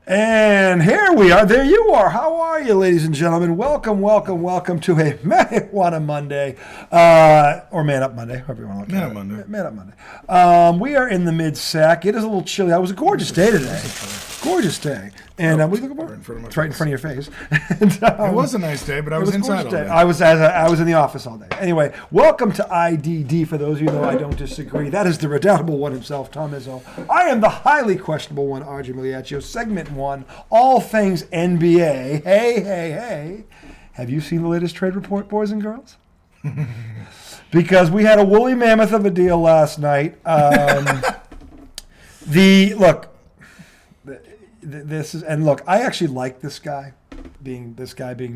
And here we are. There you are. How are you, ladies and gentlemen? Welcome to a Marijuana Monday, or Man Up Monday, however you want to look at it. Man Up Monday. We are in the mid-sack. It is a little chilly. It was a gorgeous day today. Gorgeous day. And what are you looking for? It's right in front of your face. And, it was a nice day, but I was inside all day. I was in the office all day. Anyway, welcome to IDD. For those of you who know I don't disagree, that is the redoubtable one himself, Tom Izzo. I am the highly questionable one, RJ Miliaccio. Segment 1, all things NBA. Hey. Have you seen the latest trade report, boys and girls? Because we had a woolly mammoth of a deal last night. I actually like this guy being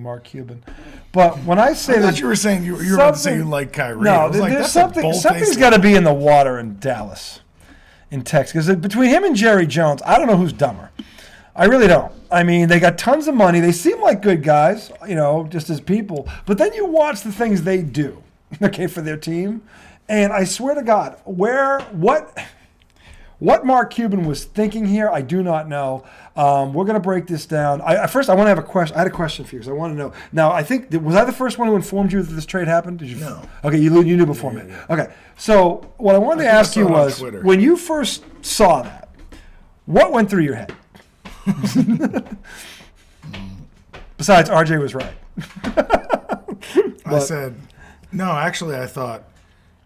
Mark Cuban. But when I say that, you were saying you were about to say you like Kyrie. No, there's something's got to be in the water in Dallas, in Texas. Because between him and Jerry Jones, I don't know who's dumber. I really don't. I mean, they got tons of money. They seem like good guys, just as people. But then you watch the things they do, for their team. And I swear to God, what Mark Cuban was thinking here, I do not know. We're going to break this down. First, I want to have a question. I had a question for you because I want to know. Now, was I the first one who informed you that this trade happened? Did you? No. Okay, you knew before me. Yeah. Okay, so what I wanted to ask you was, when you first saw that, what went through your head? Besides, RJ was right. I said, no, actually, I thought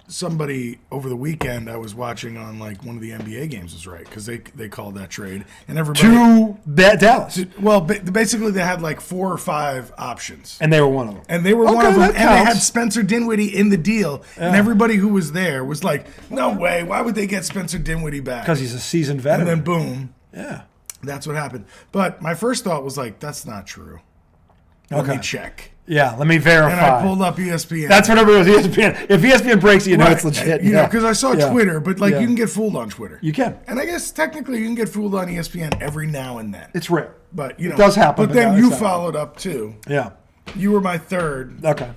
somebody over the weekend I was watching on one of the NBA games was right because they called that trade and everybody to Dallas. Basically they had 4 or 5 options and they were one of them. And they had Spencer Dinwiddie in the deal and everybody who was there was like, no way, why would they get Spencer Dinwiddie back? Because he's a seasoned veteran. And then boom, that's what happened. But my first thought was that's not true. Let me check. Yeah, let me verify. And I pulled up ESPN. That's what everybody was ESPN. If ESPN breaks it, it's legit. Because I saw Twitter, but you can get fooled on Twitter. You can. And I guess technically you can get fooled on ESPN every now and then. It's rare. But it does happen. But then you followed up too. Yeah. You were my third. Okay.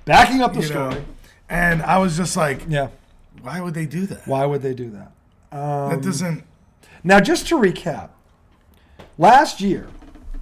Backing up the story. And I was just why would they do that? Why would they do that? That doesn't. Now, just to recap, last year,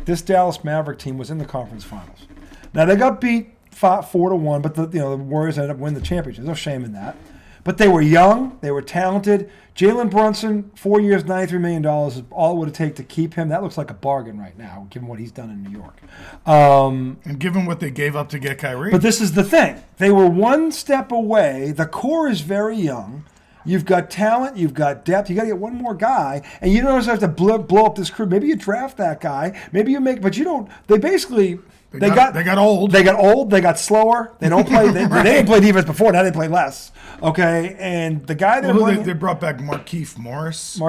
this Dallas Maverick team was in the conference finals. Now, they got beat 4-1, but the Warriors ended up winning the championship. There's no shame in that. But they were young. They were talented. Jalen Brunson, 4 years, $93 million is all it would take to keep him. That looks like a bargain right now, given what he's done in New York. And given what they gave up to get Kyrie. But this is the thing. They were one step away. The core is very young. You've got talent, you've got depth. You got to get one more guy, and you don't have to blow up this crew. Maybe you draft that guy. Maybe you but you don't. They basically they got old. They got old. They got slower. They don't play. They didn't play defense before. Now they play less. Okay, and the guy they brought back Markieff Morris.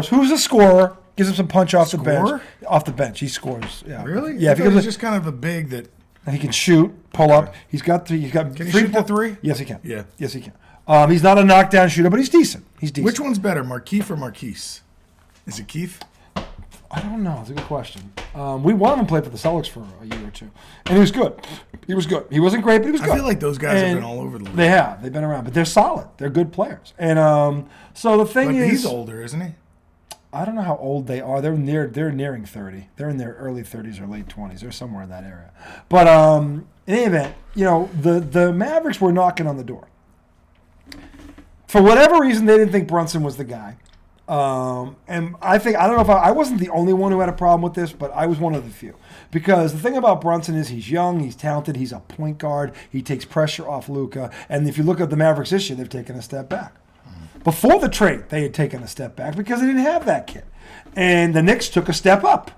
Who's a scorer, gives him some punch off the bench. Off the bench, he scores. Yeah, really? Yeah, because he's just kind of a big that he can shoot, pull up. He's got. Can he shoot the three? Yes, he can. Yeah. Yes, he can. He's not a knockdown shooter, but he's decent. Which one's better, Markieff or Marquise? Is it Keith? I don't know. It's a good question. One of them played for the Celtics for a year or two, and he was good. He wasn't great, but he was good. I feel like those guys have been all over the league. They have. They've been around, but they're solid. They're good players. And so the thing is, he's older, isn't he? I don't know how old they are. They're nearing 30. They're in their early 30s or late 20s. They're somewhere in that area. But in any event, the Mavericks were knocking on the door. For whatever reason, they didn't think Brunson was the guy. And I don't know if I wasn't the only one who had a problem with this, but I was one of the few. Because the thing about Brunson is he's young, he's talented, he's a point guard, he takes pressure off Luka. And if you look at the Mavericks this year, they've taken a step back. Before the trade, they had taken a step back because they didn't have that kid. And the Knicks took a step up.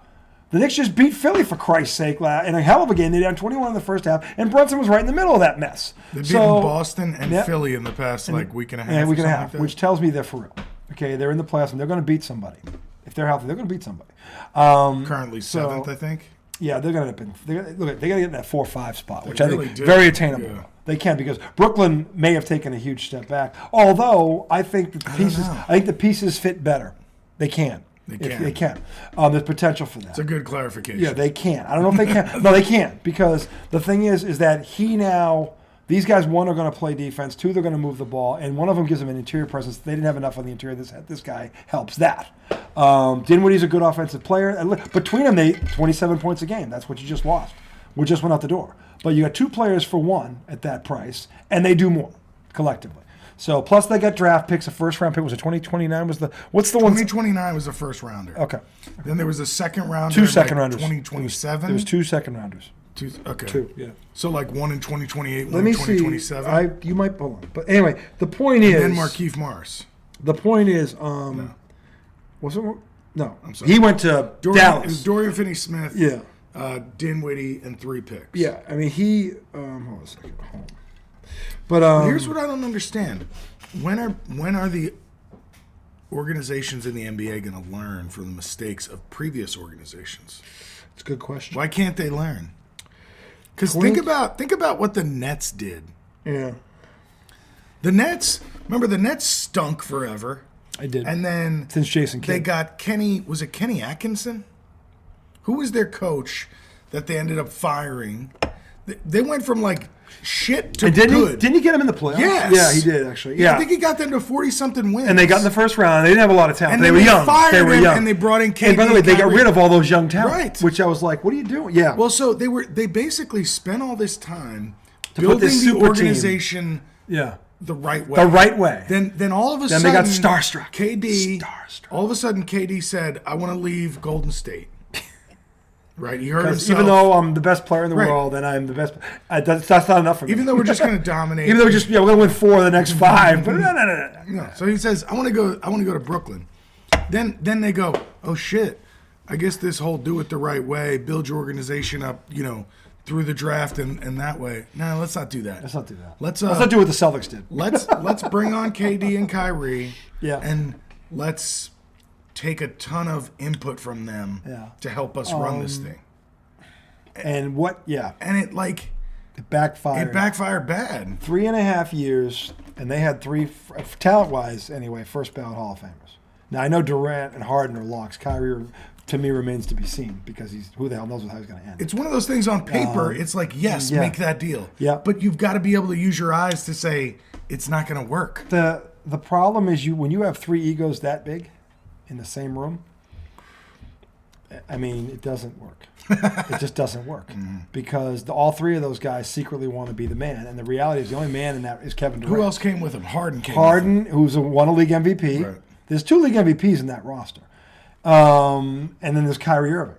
The Knicks just beat Philly, for Christ's sake, in a hell of a game. They down 21 in the first half, and Brunson was right in the middle of that mess. They've beaten Boston and Philly in the past week and a half. Yeah, week and a half, which tells me they're for real. Okay, they're in the playoffs, and they're going to beat somebody. If they're healthy, they're going to beat somebody. Currently 7th, I think. Yeah, they're going to end up they got to get in that 4-5 spot, which I think is very attainable. Yeah. They can, because Brooklyn may have taken a huge step back. Although I think the pieces fit better. They can. They can. There's potential for that. It's a good clarification. Yeah, they can. I don't know if they can. No, they can, because the thing is that he now These guys, one, are going to play defense. Two, they're going to move the ball. And one of them gives them an interior presence. They didn't have enough on the interior. This guy helps that. Dinwiddie's a good offensive player. And between them, 27 points a game. That's what you just lost. We just went out the door. But you got 2 players for 1 at that price, and they do more collectively. So plus they got draft picks. A first round pick was a 2029 was the what's the 2029 was the first rounder. Okay. Then there was a second rounder. 2 second rounders. 2027. There was 2 second rounders. 2. Okay. 2. Yeah. So like 1 in 2028, Let 1 me in 2027. See. You might hold on, but anyway, the point is. And then Markieff Morris. The point is, No. was it? No, I'm sorry. He went to Dallas. It was Dorian Finney-Smith. Yeah. Dinwiddie and 3 picks. Yeah, I mean he. Hold on a second. But here's what I don't understand: when are the organizations in the NBA going to learn from the mistakes of previous organizations? It's a good question. Why can't they learn? Because think about what the Nets did. Yeah. The Nets. Remember, the Nets stunk forever. I did. And then since Jason Kidd, they got Kenny. Was it Kenny Atkinson? Who was their coach that they ended up firing? They went from like shit to good. Didn't he get him in the playoffs? Yes. Yeah, he did actually. Yeah. I think he got them to 40-something wins. And they got in the first round. They didn't have a lot of talent. And they were young. Fired him, and they brought in KD. And by the way, they got rid of all those young talent. Right. Which I was like, what are you doing? Yeah. Well, so they basically spent all this time to put building this the super organization. Yeah. The right way. The right way. Then all of a then sudden, they got starstruck. KD. All of a sudden, KD said, "I want to leave Golden State." Right? He heard himself. Even though I'm the best player in the world and I'm the best, that's not enough for me. Even though we're just going to dominate. Even though we're going to win 4 of the next 5. But no. So he says, "I want to go to Brooklyn." Then they go, "Oh shit! I guess this whole do it the right way, build your organization up, through the draft and that way. No, let's not do that. Let's not do that. Let's not do what the Celtics did. Let's bring on KD and Kyrie. Yeah. And let's take a ton of input from them to help us run this thing. And what? Yeah. And it backfired. It backfired bad. 3.5 years, and they had 3 talent-wise anyway, first ballot Hall of Famers. Now I know Durant and Harden are locks. Kyrie, to me, remains to be seen because who the hell knows how he's going to end. It's one of those things on paper. It's like, yes, make that deal. Yeah. But you've got to be able to use your eyes to say it's not going to work. The problem is when you have 3 egos that big in the same room, I mean, it doesn't work. It just doesn't work because all 3 of those guys secretly want to be the man, and the reality is the only man in that is Kevin Durant. Who else came with him? Harden, who's won a league MVP. Right. There's 2 league MVPs in that roster. And then there's Kyrie Irving.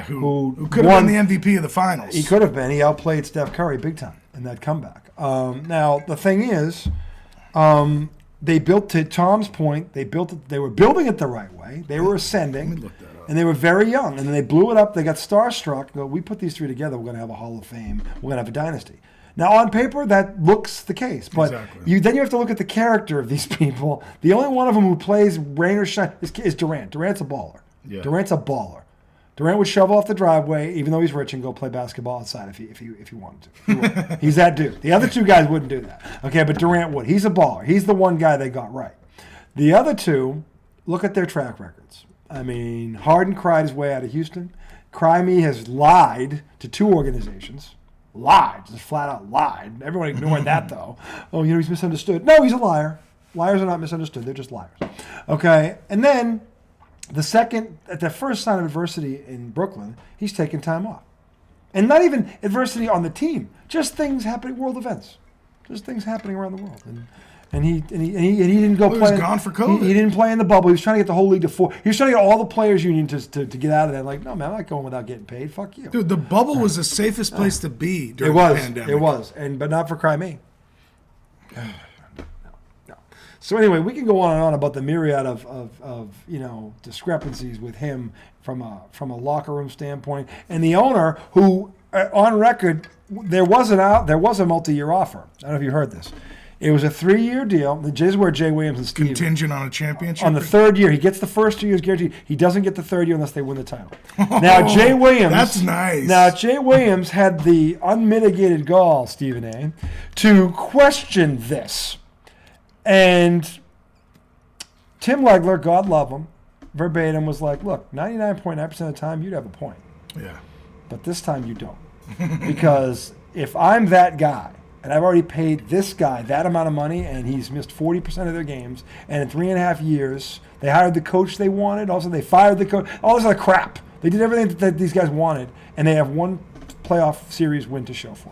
Who could have been the MVP of the finals. He could have been. He outplayed Steph Curry big time in that comeback. Now, the thing is, they built, to Tom's point, they were building it the right way. They were ascending. Let me look that up. And they were very young. And then they blew it up. They got starstruck. We put these 3 together. We're going to have a Hall of Fame. We're going to have a dynasty. Now, on paper, that looks the case. But then you have to look at the character of these people. The only one of them who plays rain or shine is Durant. Durant's a baller. Yeah. Durant's a baller. Durant would shovel off the driveway, even though he's rich, and go play basketball outside if he wanted to. He's that dude. The other 2 guys wouldn't do that. Okay, but Durant would. He's a baller. He's the one guy they got right. The other 2, look at their track records. I mean, Harden cried his way out of Houston. Crimey has lied to 2 organizations. Lied, just flat out lied. Everyone ignored that though. Oh, he's misunderstood. No, he's a liar. Liars are not misunderstood. They're just liars. Okay, and then at the first sign of adversity in Brooklyn, he's taking time off, and not even adversity on the team, just things happening, world events, just things happening around the world, and he didn't go play. He was gone for COVID. He didn't play in the bubble. He was trying to get the whole league to 4. He was trying to get all the players union to get out of there. Like, no man, I'm not going without getting paid. Fuck you, dude. The bubble was the safest place to be during the pandemic. It was, but not for Crimea. No. So anyway, we can go on and on about the myriad of discrepancies with him from a locker room standpoint, and the owner who, on record, there was a multi-year offer. I don't know if you heard this. It was a 3-year deal. This is where Jay Williams and Steve contingent on a championship. On the 3rd year, he gets the first 2 years guaranteed. He doesn't get the 3rd year unless they win the title. Now Jay Williams. That's nice. Now Jay Williams had the unmitigated gall, Stephen A., to question this, and Tim Legler, God love him, verbatim was like, "Look, 99.9% of the time you'd have a point. Yeah, but this time you don't, because if I'm that guy." and I've already paid this guy that amount of money, and he's missed 40% of their games, and in 3.5 years, they hired the coach they wanted. Also, they fired the coach. All this other crap. They did everything that these guys wanted, and they have one playoff series win to show for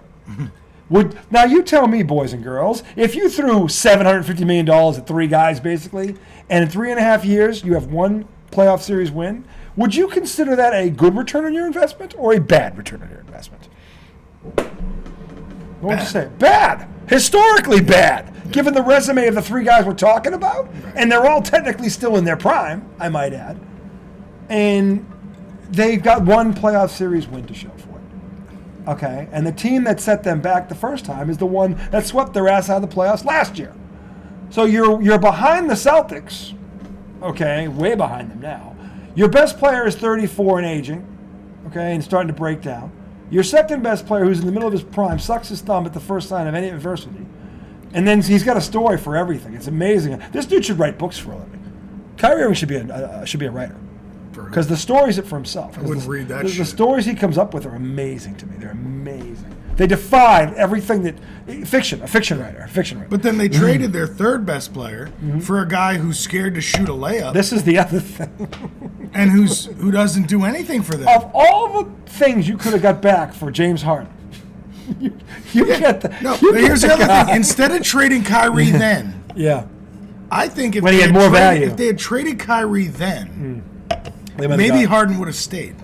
it. Now, you tell me, boys and girls, if you threw $750 million at three guys, basically, and in 3.5 years, you have one playoff series win, would you consider that a good return on your investment or a bad return on your investment? What would you say? Bad. Historically bad, given the resume of the three guys we're talking about. Right. And they're all technically still in their prime, I might add. And they've got one playoff series win to show for it. Okay? And the team that set them back the first time is the one that swept their ass out of the playoffs last year. So you're behind the Celtics. Okay? Way behind them now. Your best player is 34 and aging. Okay? And starting to break down. Your second best player, who's in the middle of his prime, sucks his thumb at the first sign of any adversity. And then he's got a story for everything. It's amazing. This dude should write books for a living. Kyrie Irving should be a writer. Because the stories for himself. I wouldn't read that shit. The stories he comes up with are amazing to me. They're amazing. They defy everything that a fiction writer. But then they traded their third best player for a guy who's scared to shoot a layup. This is the other thing. And who doesn't do anything for them. Of all the things you could have got back for James Harden, you get the. No, but here's the other thing. Instead of trading Kyrie then, I think if when he had more value, if they had traded Kyrie then, maybe Harden would have stayed.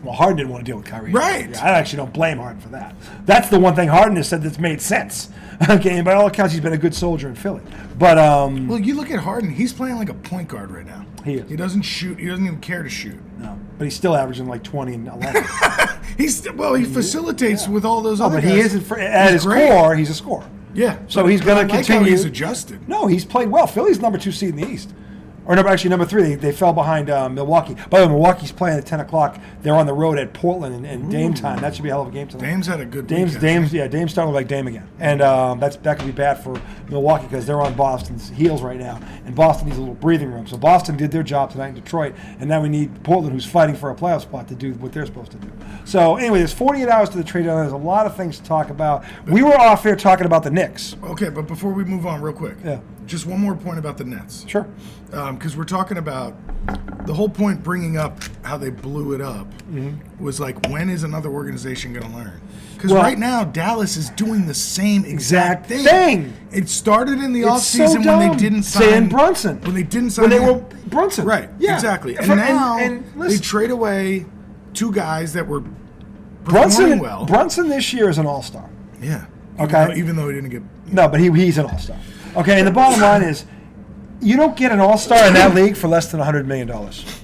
Well, Harden didn't want to deal with Kyrie. Right. I actually don't blame Harden for that. That's the one thing Harden has said that's made sense. Okay, and by all accounts, he's been a good soldier in Philly. But well, you look at Harden; he's playing like a point guard right now. He is. He doesn't shoot. He doesn't even care to shoot. No, but he's still averaging like 20 and 11. He facilitates with all those other but guys. He is at his core. He's a scorer. Yeah. So he's going to continue. How he's adjusted. No, he's played well. Philly's number 2 seed in the East. Or number 3. They fell behind Milwaukee. By the way, Milwaukee's playing at 10 o'clock. They're on the road at Portland in Dame time. That should be a hell of a game tonight. Dame's had a good Dame's starting like Dame again. And that could be bad for Milwaukee because they're on Boston's heels right now. And Boston needs a little breathing room. So Boston did their job tonight in Detroit. And now we need Portland, who's fighting for a playoff spot, to do what they're supposed to do. So anyway, there's 48 hours to the trade deadline. There's a lot of things to talk about. We were off here talking about the Knicks. Okay, but before we move on real quick. Yeah. Just one more point about the Nets. Sure. Because we're talking about the whole point bringing up how they blew it up was like, when is another organization going to learn? Because right now, Dallas is doing the same exact thing. It started in the offseason when they didn't sign Brunson. When they didn't sign When they were Brunson. Right, yeah. Exactly. And now they trade away 2 guys that were performing well. Brunson this year is an all-star. Yeah. Even though he didn't get... No, but he's an all-star. Okay, and the bottom line is, you don't get an all-star in that league for less than $100 million.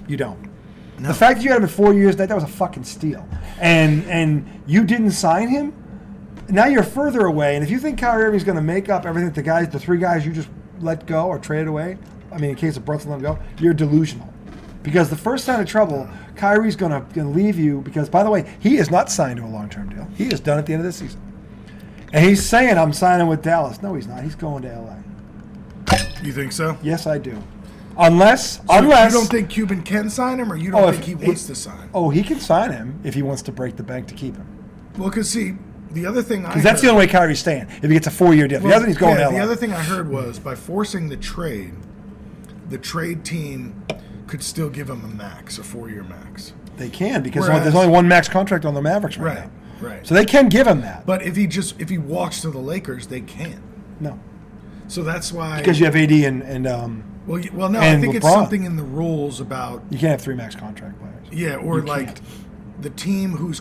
You don't. No. The fact that you had him in 4 years, that was a fucking steal. And you didn't sign him, now you're further away. And if you think Kyrie Irving's going to make up everything the 3 guys you just let go or traded away, I mean, in case of Brunson let him go, you're delusional. Because the first sign of trouble, Kyrie's going to leave you because, by the way, he is not signed to a long-term deal. He is done at the end of the season. And he's saying, I'm signing with Dallas. No, he's not. He's going to L.A. You think so? Yes, I do. Unless you don't think Cuban can sign him, or you don't think he wants to sign? Oh, he can sign him if he wants to break the bank to keep him. Well, because see, the other thing because that's the only way Kyrie's staying. If he gets a 4-year deal, the other he's going to LA. The other thing I heard was by forcing the trade team could still give him a 4-year max. They can because there's only one max contract on the Mavericks right now. Right. So they can give him that. But if he walks to the Lakers, they can't. No. So that's why. Because you have AD and well, no, I think LeBron. It's something in the rules about you can't have 3 max contract players. Yeah, or the team who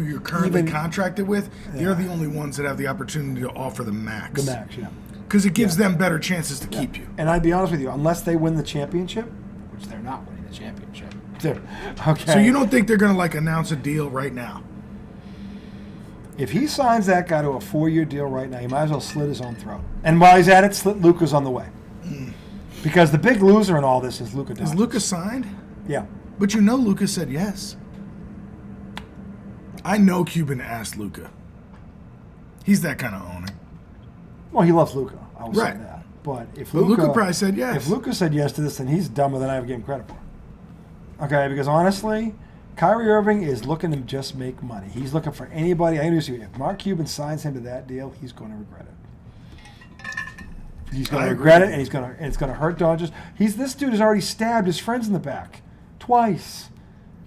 you're currently contracted with, they're the only ones that have the opportunity to offer the max. The max, yeah. Because it gives them better chances to keep you. And I'd be honest with you, unless they win the championship, which they're not winning the championship. Okay. So you don't think they're going to announce a deal right now? If he signs that guy to a 4-year deal right now, he might as well slit his own throat. And while he's at it, slit Luka's on the way. Because the big loser in all this is Luka Doncic. Is Luka signed? Yeah. But Luka said yes. I know Cuban asked Luka. He's that kind of owner. Well, he loves Luka. I will say that. But if Luka probably said yes. If Luka said yes to this, then he's dumber than I ever gave him credit for. Okay, because honestly, Kyrie Irving is looking to just make money. He's looking for anybody. I understand. If Mark Cuban signs him to that deal, he's going to regret it. He's going to regret it, and it's going to hurt Dodgers. This dude has already stabbed his friends in the back twice.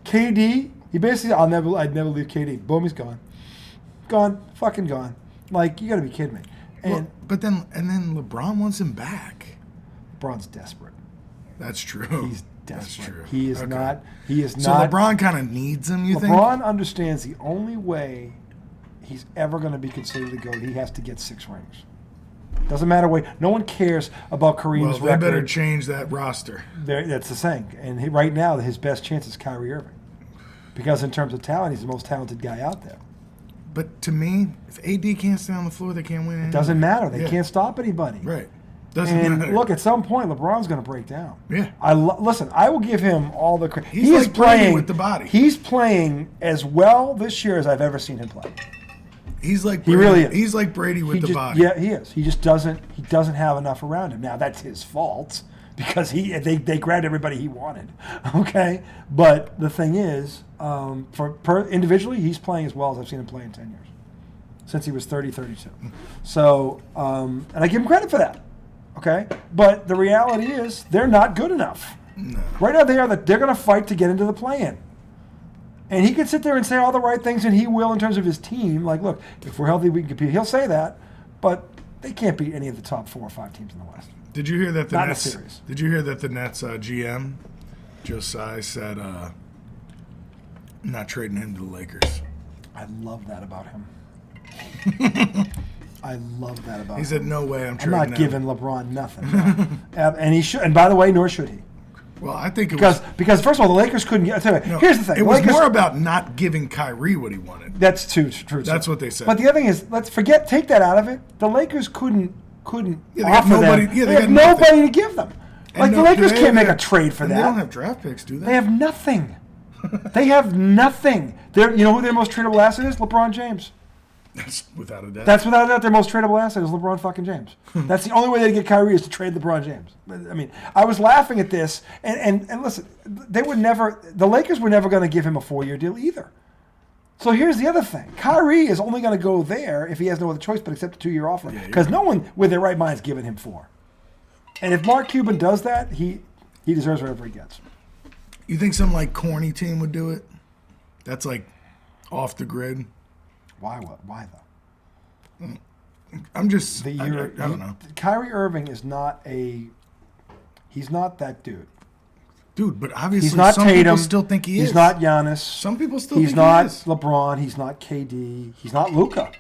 KD, he basically, I'd never leave KD. Boom, he's gone, fucking gone. Like, you got to be kidding me. And then LeBron wants him back. LeBron's desperate. That's true. He's desperate. That's true. He is not. So LeBron kind of needs him. You think? LeBron understands the only way he's ever going to be considered the GOAT, he has to get 6 rings. Doesn't matter what. No one cares about Kareem's record. They better change that roster. That's the thing. And right now, his best chance is Kyrie Irving, because in terms of talent, he's the most talented guy out there. But to me, if AD can't stay on the floor, they can't win. It doesn't matter. They can't stop anybody. Right. Doesn't matter. Look, at some point, LeBron's going to break down. Yeah. Listen, I will give him all the credit. He's like playing with the body. He's playing as well this year as I've ever seen him play. He's like Brady. He really is. He's like Brady with the body. Yeah, he is. He just doesn't have enough around him. Now, that's his fault because they grabbed everybody he wanted. Okay? But the thing is, individually, he's playing as well as I've seen him play in 10 years. Since he was 30, 32. So, and I give him credit for that. Okay? But the reality is, they're not good enough. No. Right now, they're going to fight to get into the play-in. And he can sit there and say all the right things, and he will in terms of his team. Like, look, if we're healthy, we can compete. He'll say that, but they can't beat any of the top 4 or 5 teams in the West. Did you hear that the Not Nets? in a series. Did you hear that the Nets GM Josiah said, "Not trading him to the Lakers." I love that about him. I love that about him. He said, "No way, I'm I'm not trading giving LeBron nothing." And he should. And by the way, nor should he. Well, I think it because first of all, the Lakers couldn't get. Here's the thing: it was more about not giving Kyrie what he wanted. That's true. That's what they said. But the other thing is, take that out of it. The Lakers couldn't offer nobody, them. Yeah, they have nobody to give them. Like the Lakers can't make a trade for that. They don't have draft picks, do they? They have nothing. They have nothing. You know who their most tradable asset is? LeBron James. That's without a doubt. That's without a doubt their most tradable asset is LeBron fucking James. That's the only way they get Kyrie is to trade LeBron James. I mean, I was laughing at this, and listen, the Lakers were never going to give him a 4-year deal either. So here's the other thing. Kyrie is only going to go there if he has no other choice but accept a 2-year offer, because no one with their right mind is giving him 4. And if Mark Cuban does that, he deserves whatever he gets. You think some corny team would do it? That's off the grid. Why though? I'm just. I don't know. Kyrie Irving is not he's not that dude. Dude, but obviously he's not some Tatum. People still think he is. He's not Giannis. Some people still think he is. He's not LeBron. He's not KD. He's not Luka.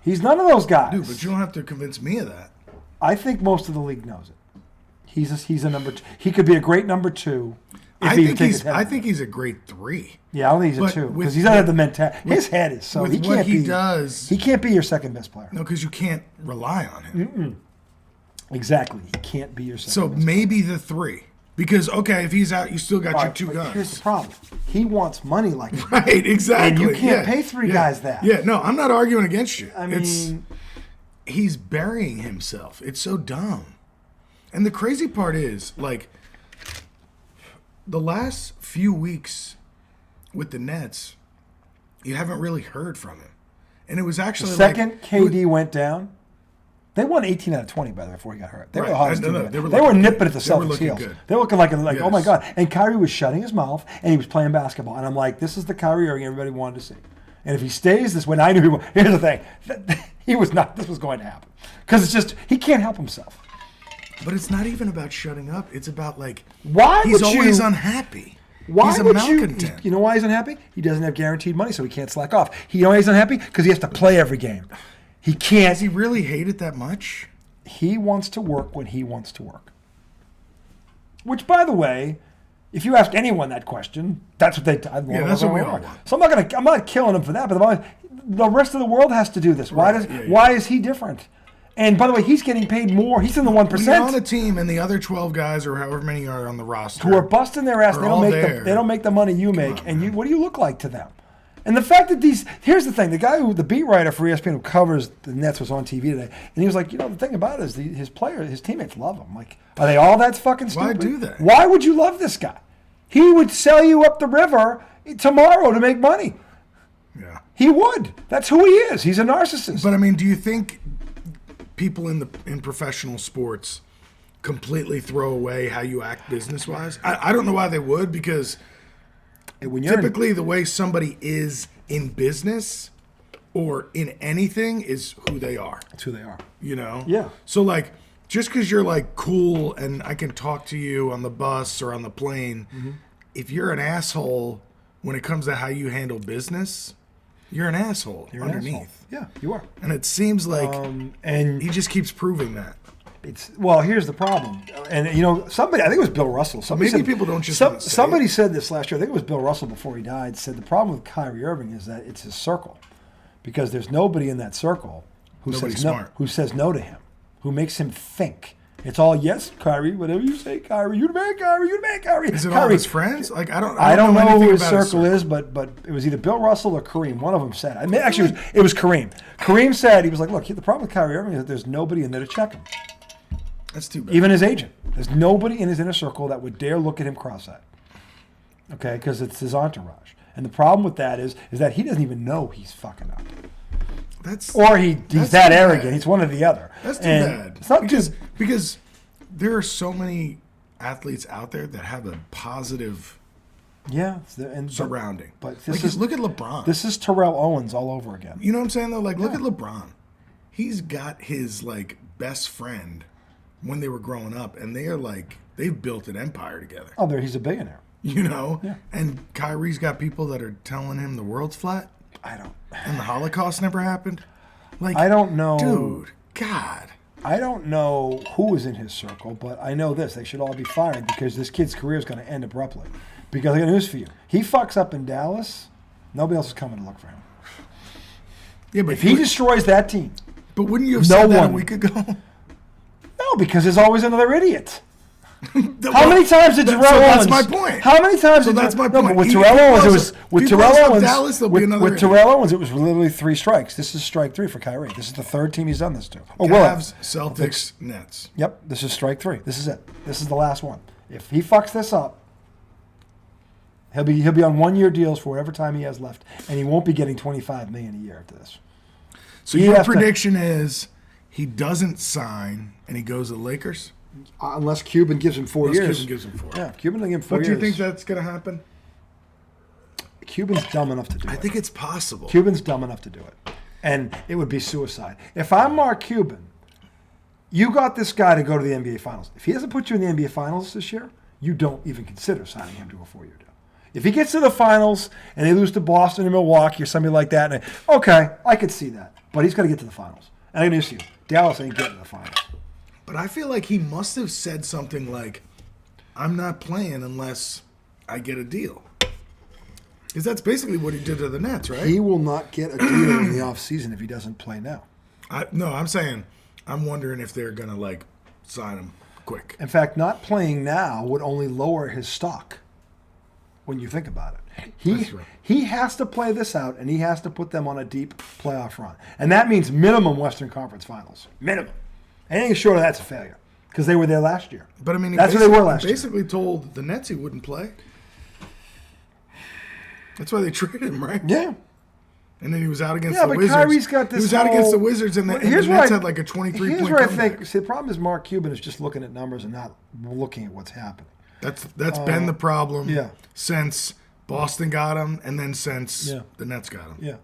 He's none of those guys. Dude, but you don't have to convince me of that. I think most of the league knows it. He's a number 2. He could be a great number 2. I think he's a great 3. Yeah, I don't think he's a 2 because he's not have the mentality. His head is so he can't be. He can't be your second best player. No, because you can't rely on him. Exactly, he can't be your second. So maybe the 3, because if he's out, you still got your 2 guns. Here's the problem: he wants money like that. Right, exactly. And you can't pay 3 guys that. Yeah, no, I'm not arguing against you. I mean, he's burying himself. It's so dumb. And the crazy part is the last few weeks with the Nets, you haven't really heard from him. And it was actually the second KD went down, they won 18 out of 20, by the way, before he got hurt. They were the hottest team. They were nipping at the Celtics' heels. They were looking like yes. Oh my God. And Kyrie was shutting his mouth, and he was playing basketball. And I'm like, this is the Kyrie Irving everybody wanted to see. And if he stays this way, I knew he would. Here's the thing. This was going to happen. Because it's just, he can't help himself. But it's not even about shutting up. It's about he's always unhappy. Why he's a would malcontent. You know why he's unhappy? He doesn't have guaranteed money, so he can't slack off. You know why he's unhappy? Because he has to play every game. He can't. Does he really hate it that much? He wants to work when he wants to work. Which, by the way, if you ask anyone that question, that's what they. That's what we all want. So I'm not killing him for that. But the rest of the world has to do this. Why is he different? And by the way, he's getting paid more. He's in the 1%. You're on a team, and the other 12 guys, or however many are on the roster, who are busting their ass. They don't make the money you make. What do you look like to them? And the fact that here's the thing: the beat writer for ESPN who covers the Nets was on TV today, and he was like, the thing about it is his teammates love him. Like, are they all that fucking stupid? Why do they? Why would you love this guy? He would sell you up the river tomorrow to make money. Yeah. He would. That's who he is. He's a narcissist. But I mean, do you think people in professional sports completely throw away how you act business-wise? I don't know why they would, because when you're typically the way somebody is in business or in anything is who they are. That's who they are. You know? Yeah. So, like, just because you're, like, cool and I can talk to you on the bus or on the plane, if you're an asshole when it comes to how you handle business, you're an asshole underneath. An asshole. Yeah, you are. And it seems like and he just keeps proving that. Here's the problem. And, somebody, I think it was Bill Russell. People don't just somebody said this last year. I think it was Bill Russell before he died, said the problem with Kyrie Irving is that it's his circle. Because there's nobody in that circle who says no to him, who makes him think. It's all, yes, Kyrie, whatever you say, Kyrie, you the man, Kyrie, you the man, Kyrie. Is it Kyrie. all his friends? Like, I don't know anything who his about circle is, but it was either Bill Russell or Kareem. One of them said. I mean, actually, it was Kareem. Kareem said, he was like, look, the problem with Kyrie Irving is that there's nobody in there to check him. That's too bad. Even his agent. There's nobody in his inner circle that would dare look at him cross-eyed. Okay, because it's his entourage. And the problem with that is that he doesn't even know he's fucking up. He's that arrogant. Bad. He's one or the other. That's too bad. It's not because there are so many athletes out there that have a positive surrounding. But look at LeBron. This is Terrell Owens all over again. You know what I'm saying though? Like, look at LeBron. He's got his best friend when they were growing up, and they've built an empire together. Oh, he's a billionaire. You know? Yeah. And Kyrie's got people that are telling him the world's flat. And the Holocaust never happened. I don't know. Dude, God. I don't know who is in his circle, but I know this. They should all be fired because this kid's career is going to end abruptly. Because I got news for you. He fucks up in Dallas, nobody else is coming to look for him. Yeah, but if he destroys that team. But wouldn't you have said that a week ago? No, because there's always another idiot. How many times did Terrell Owens? That's my point. How many times? That's my point. No, but with Terrell Owens, with Terrell Owens, it was literally 3 strikes. This is strike 3 for Kyrie. This is the 3rd team he's done this to. Cavs, Celtics, Nets. Yep, this is strike 3. This is it. This is the last one. If he fucks this up, he'll be on 1-year deals for whatever time he has left, and he won't be getting $25 million a year after this. So your prediction is he doesn't sign and he goes to the Lakers? Unless Cuban gives him 4 years. Cuban gives him 4. Yeah, Cuban will give him 4 years. But do you think that's going to happen? Cuban's dumb enough to do it. I think it's possible. Cuban's dumb enough to do it. And it would be suicide. If I'm Mark Cuban, you got this guy to go to the NBA Finals. If he doesn't put you in the NBA Finals this year, you don't even consider signing him to a 4-year deal. If he gets to the Finals and they lose to Boston or Milwaukee or something like that, okay, I could see that. But he's got to get to the Finals. And I can see you. Dallas ain't getting to the Finals. But I feel like he must have said something like, I'm not playing unless I get a deal. Because that's basically what he did to the Nets, right? He will not get a deal in the offseason if he doesn't play now. I'm saying, I'm wondering if they're going to, sign him quick. In fact, not playing now would only lower his stock when you think about it. He has to play this out, and he has to put them on a deep playoff run. And that means minimum Western Conference Finals. Minimum. Anything short of that's a failure because they were there last year. But I mean, that's where they were last year. Basically told the Nets he wouldn't play. That's why they traded him, right? Yeah. And then he was out against the Wizards. Yeah, but Kyrie's got this. He was out against the Wizards, and the Nets had like a 23-point Here's where I think. See, the problem is Mark Cuban is just looking at numbers and not looking at what's happening. That's been the problem. Since Boston got him, and then since the Nets got him. Yeah.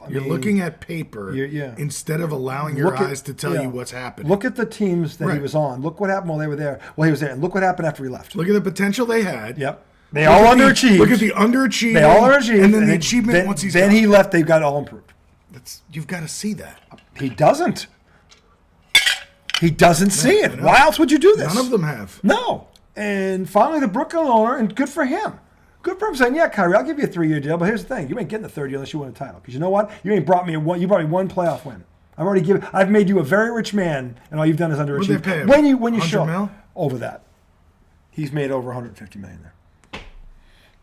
You're looking at paper instead of allowing your eyes to tell you what's happening. Look at the teams that he was on. Look what happened while they were there. Well, he was there. And look what happened after he left. Look at the potential they had. Yep. They all underachieved. Look at the underachieving. They all underachieved. And then the achievement once he's Then gone. he left, they got all improved. You've got to see that. He doesn't. He doesn't see it. Why else would you do this? None of them have. No. And finally, the Brooklyn owner, and good for him. Good for him saying, yeah, Kyrie, I'll give you a 3-year deal, but here's the thing. You ain't getting the 3rd year unless you win a title. Because you know what? You brought me one playoff win. I've made you a very rich man, and all you've done is underachieve. What did they pay him? When you show mil? Over that. He's made over $150 million there.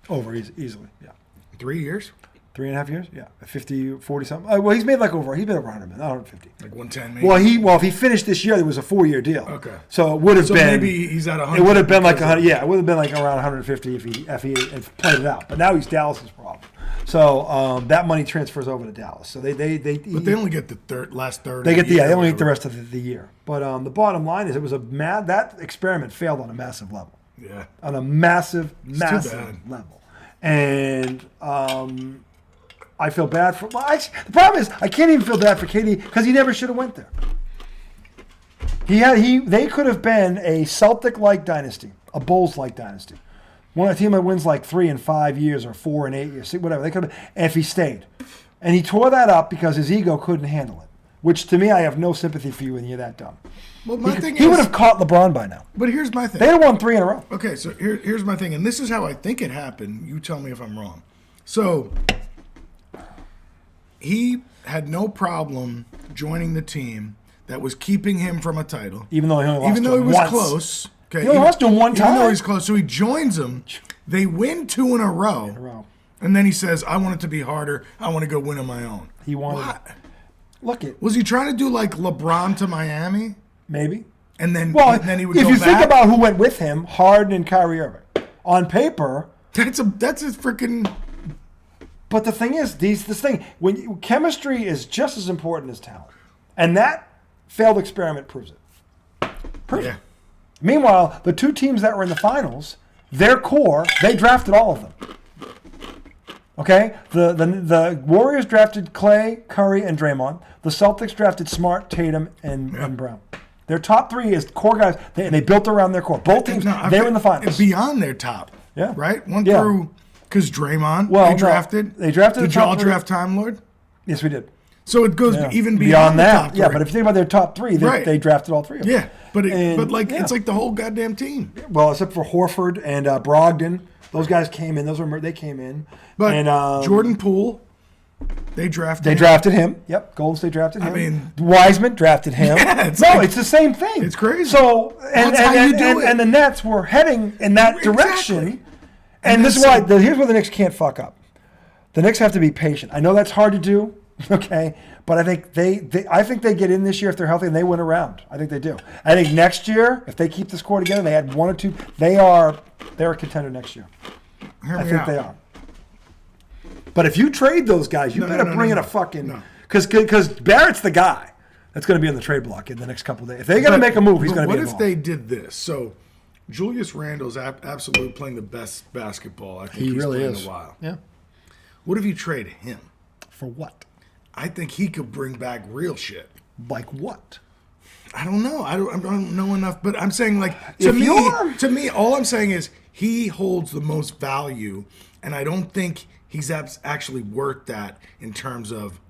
Over easily, yeah. 3 years? 3.5 years? Yeah. 50, 40 something. Well, he's made over 100 million, not 150. Like 110 maybe? Well, if he finished this year, it was a 4-year deal. Okay. So it would have been. So maybe he's at 100. It would have been like 100. Yeah, it would have been like around 150 if he played it out. But now he's Dallas's problem. So that money transfers over to Dallas. So But they only get the last third. They of get the year they or only get the whatever. rest of the year. But the bottom line is, it was that experiment failed on a massive level. Yeah. On a massive bad. level. And I feel bad for. Well, the problem is, I can't even feel bad for KD because he never should have went there. They could have been a Celtic-like dynasty, a Bulls-like dynasty. A team that wins like 3 and 5 years or 4 and 8 years, whatever. They could have, if he stayed. And he tore that up because his ego couldn't handle it. Which, to me, I have no sympathy for you when you're that dumb. Well, my thing he would have caught LeBron by now. But here's my thing. They would have won 3 in a row. Okay, so here's my thing, and this is how I think it happened. You tell me if I'm wrong. So he had no problem joining the team that was keeping him from a title, Even though he only lost even to though he him was once. close. Okay, He only lost to him one Even though time. he's close, so he joins them. They win 2 in a row, and then he says, "I want it to be harder. I want to go win on my own." He wanted. What? Look it. Was he trying to do like LeBron to Miami? Maybe. And then, Well, and then he would if go you back? think about who went with him, Harden and Kyrie Irving. On paper, That's a freaking. but the thing is, chemistry is just as important as talent, and that failed experiment proves it. Yeah. Meanwhile, the 2 teams that were in the finals, their core, they drafted all of them. Okay, the Warriors drafted Clay, Curry, and Draymond. The Celtics drafted Smart, Tatum, and Brown. Their top 3 is core guys, and they built around their core. Both teams, they were in the finals. Beyond their top. Yeah. Right? One Yeah. through, because Draymond, Well, they no, drafted. they drafted Did the top y'all three. draft Time Lord? Yes, we did. So it goes Yeah. even beyond the that. top 3. Yeah, but if you think about their top 3, they drafted all 3 of them. Yeah, but Yeah. it's like the whole goddamn team. Well, except for Horford and Brogdon, those guys came in. They came in. But and, Jordan Poole, they drafted. They him. drafted him. Yep, Golden State drafted him. mean- Wiseman drafted him. Yeah, it's it's the same thing. It's crazy. So That's how you do it. And the Nets were heading in that Exactly. direction. And this is then why here's where the Knicks can't fuck up. The Knicks have to be patient. I know that's hard to do. Okay, but I think they get in this year if they're healthy and they win a round. I think they do. I think next year, if they keep this core together, they had 1 or 2. They're a contender next year. I think they are. But if you trade those guys, you better bring in a fucking because Barrett's the guy that's going to be on the trade block in the next couple of days. If they're going to make a move, he's going to be involved. What if they did this? So Julius Randle's absolutely playing the best basketball I think He he's really played is. in a while. Yeah. What if you trade him? For what? I think he could bring back real shit. Like what? I don't know. I don't know enough, but I'm saying like If to me, all I'm saying is he holds the most value, and I don't think he's actually worth that in terms of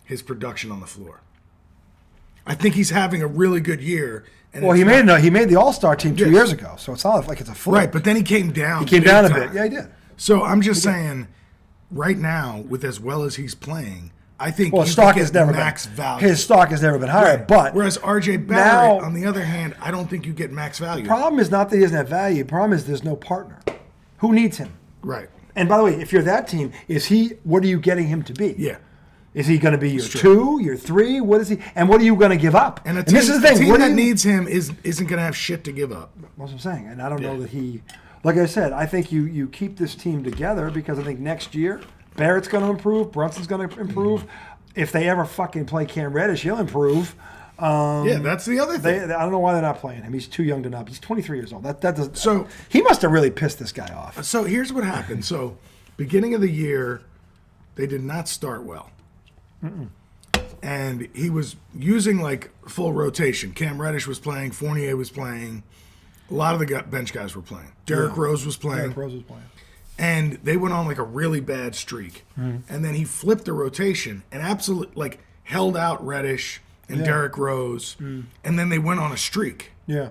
his production on the floor. I think he's having a really good year. And Well, he made the All-Star team 2 years ago, so it's not like it's a fluke. right, but then he came down. He came big down a time. bit. Yeah, he did. So I'm just saying, right now, with as well as he's playing, I think Well, you his stock could has get never max been value. His stock has never been higher. Right. But whereas RJ Barrett, now, on the other hand, I don't think you get max value. the problem is not that he doesn't have value. The problem is there's no partner. Who needs him? Right. And by the way, if you're that team, what are you getting him to be? Yeah. Is he going to be your true. 2, your 3? What is he? And what are you going to give up? And this is the thing. team What that do you- needs him isn't going to have shit to give up. That's what I'm saying. And I don't know that he, like I said, I think you keep this team together because I think next year Barrett's going to improve, Brunson's going to improve. If they ever fucking play Cam Reddish, he'll improve. Yeah, that's the other thing. I don't know why they're not playing him. He's too young to not. He's 23 years old. That doesn't. So- he must have really pissed this guy off. So here's what happened. So beginning of the year, they did not start well. And he was using like full rotation. Cam Reddish was playing. Fournier was playing. A lot of the bench guys were playing. Derrick Rose was playing. Derrick Rose was playing. And they went on like a really bad streak. And then he flipped the rotation and absolutely like held out Reddish and Derrick Rose. And then they went on a streak. Yeah.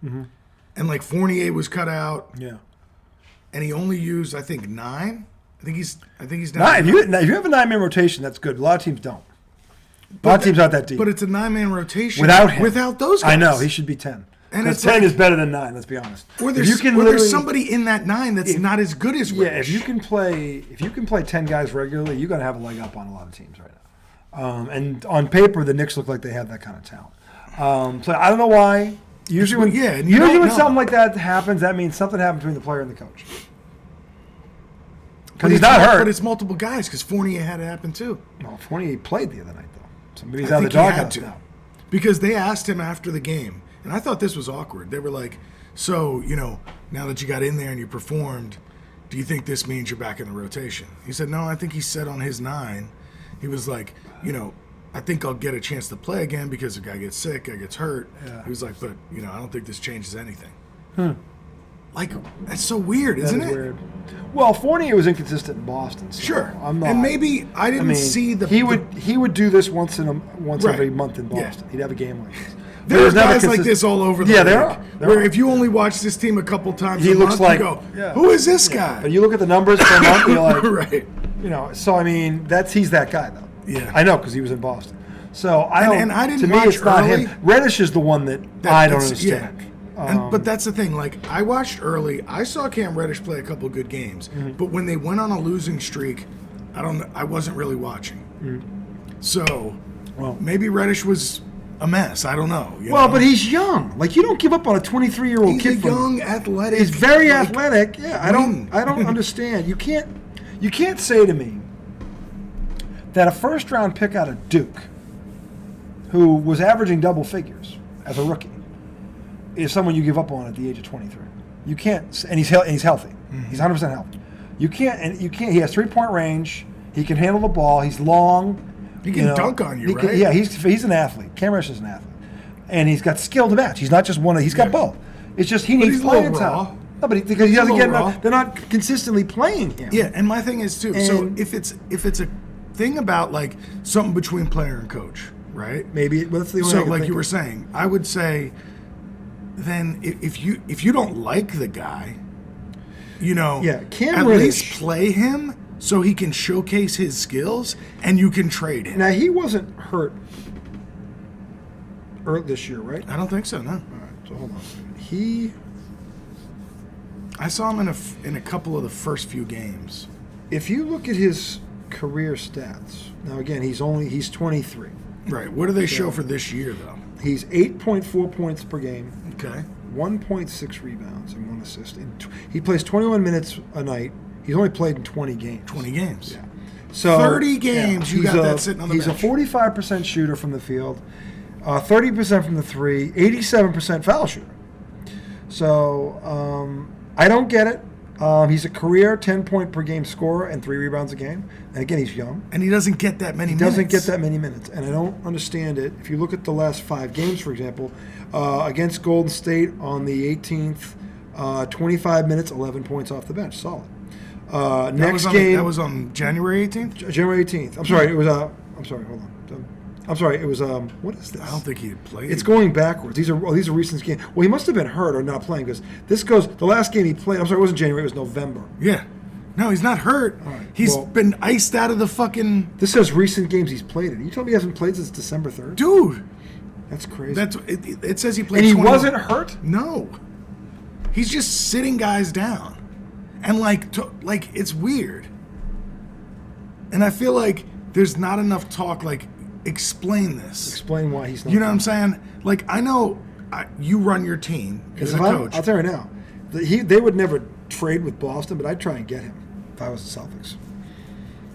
And like Fournier was cut out. Yeah. And he only used, I think, 9. I think he's down. If you have a 9-man rotation, that's good. A lot of teams don't. A lot of teams aren't that deep. But it's a 9-man rotation Without him. Without those guys. I know. He should be 10. And Because it's 10 like- is better than 9, let's be honest. Or If you can there's literally- somebody in that 9 that's not as good as Yeah, Reddish. if you can play 10 guys regularly, you're going to have a leg up on a lot of teams right now. And on paper, the Knicks look like they have that kind of talent. So I don't know why. Usually and you when don't know. something like that happens, that means something happened between the player and the coach. Because he's not hurt. But it's multiple guys because Fournier had it happen too. Well, Fournier played the other night, though. So maybe he's I out of the think he had doghouse to. now. Because they asked him after the game, and I thought this was awkward. They were like, so, now that you got in there and you performed, do you think this means you're back in the rotation? He said, no, I think he said on his 9, he was like, I think I'll get a chance to play again because a guy gets sick, guy gets hurt. Yeah. He was like, but, I don't think this changes anything. Like, that's so weird, isn't it? Weird. Well, Fournier was inconsistent in Boston. So Sure. I'm not. And maybe I didn't see the... He would do this once Right. every month in Yeah. Boston. He'd have a game like this. There's guys like this all over the league. there are. Where if you only watch this team a couple times He a looks month, like- you go, yeah. who is this guy? But you look at the numbers per month, you're like, Right. So I mean, he's that guy though. Yeah. I know because he was in Boston. So I don't. And I didn't to me, watch it's not early. him. Reddish is the one that I don't understand. Yeah. But that's the thing. Like, I watched early. I saw Cam Reddish play a couple good games. Mm-hmm. But when they went on a losing streak, I wasn't really watching. So Well, maybe Reddish was a mess. I don't know. but he's young. Like, you don't give up on a 23-year-old he's kid. a young, athletic. He's very like, athletic. Yeah, I wing. don't understand. You can't say to me that a first-round pick out of Duke, who was averaging double figures as a rookie, is someone you give up on at the age of 23. You can't, and he's healthy. Mm-hmm. He's 100% healthy. You can't. He has 3-point range. He can handle the ball. He's long. He can dunk on you, right? Yeah, he's an athlete. Cam Reddish is an athlete, and he's got skill to match. He's not just one. He's got both. It's just he needs he's a little playing raw. time. No, but because he doesn't a get little enough, they're not consistently playing him. Yeah, and my thing is too. So And- if it's a thing about like something between player and coach, right? Maybe that's the only. So like you were saying, I would say, then if you don't like the guy, Cam at Reddish- least play him so he can showcase his skills and you can trade him. Now he wasn't hurt early this year, right? I don't think so. No, All right, so hold on a second. I saw him in a couple of the first few games. If you look at his career stats, now again he's 23. Right. What do they show for this year though? He's 8.4 points per game, Okay. 1.6 rebounds and 1 assist. He plays 21 minutes a night. He's only played in 20 games. 20 games. Yeah. So 30 games, you got that sitting on the bench. He's a 45% shooter from the field, 30% from the 3, 87% foul shooter. So I don't get it. He's a career 10-point per game scorer and 3 rebounds a game. And again, he's young. And he doesn't get that many minutes. Doesn't get that many minutes, and I don't understand it. If you look at the last 5 games, for example, against Golden State on the 18th, 25 minutes, 11 points off the bench, solid. Next game, that was on January 18th? January 18th. I'm sorry, it was. I'm sorry, hold on. I'm sorry, it was. What is this? I don't think he had played. It's going backwards. These are recent games. Well, he must have been hurt or not playing because this goes. The last game he played. I'm sorry, it wasn't January. It was November. Yeah. No, he's not hurt. right, He's well- been iced out of the fucking... This says recent games he's played in. You told me he hasn't played since December 3rd. Dude, That's crazy. it says he played and he 20 wasn't hurt. No. He's just sitting guys down. And like it's weird. And I feel like there's not enough talk like explain this. Explain why he's not. You know what I'm saying? Like I know you run your team as a coach. I'll tell you right now, they would never trade with Boston, but I'd try and get him if I was the Celtics.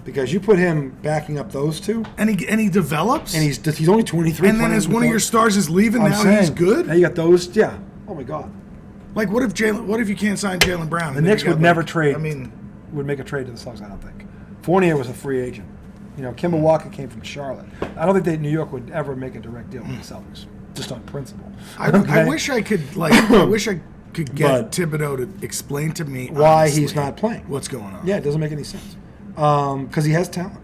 Because you put him backing up those two, And he develops. and he's only 23. and then as one of your stars is leaving, I'm now saying, he's good. Now you got those. Yeah. Oh my God. Like what if you can't sign Jaylen Brown? The and then Knicks you got, would never like, trade. I mean, would make a trade to the Celtics. I don't think. Fournier was a free agent. Kemba Walker came from Charlotte. I don't think New York would ever make a direct deal with the Celtics, just on principle. I wish I could I wish I could get But- Thibodeau to explain to me Why honestly he's not playing. what's going on. Yeah, it doesn't make any sense. Because he has talent.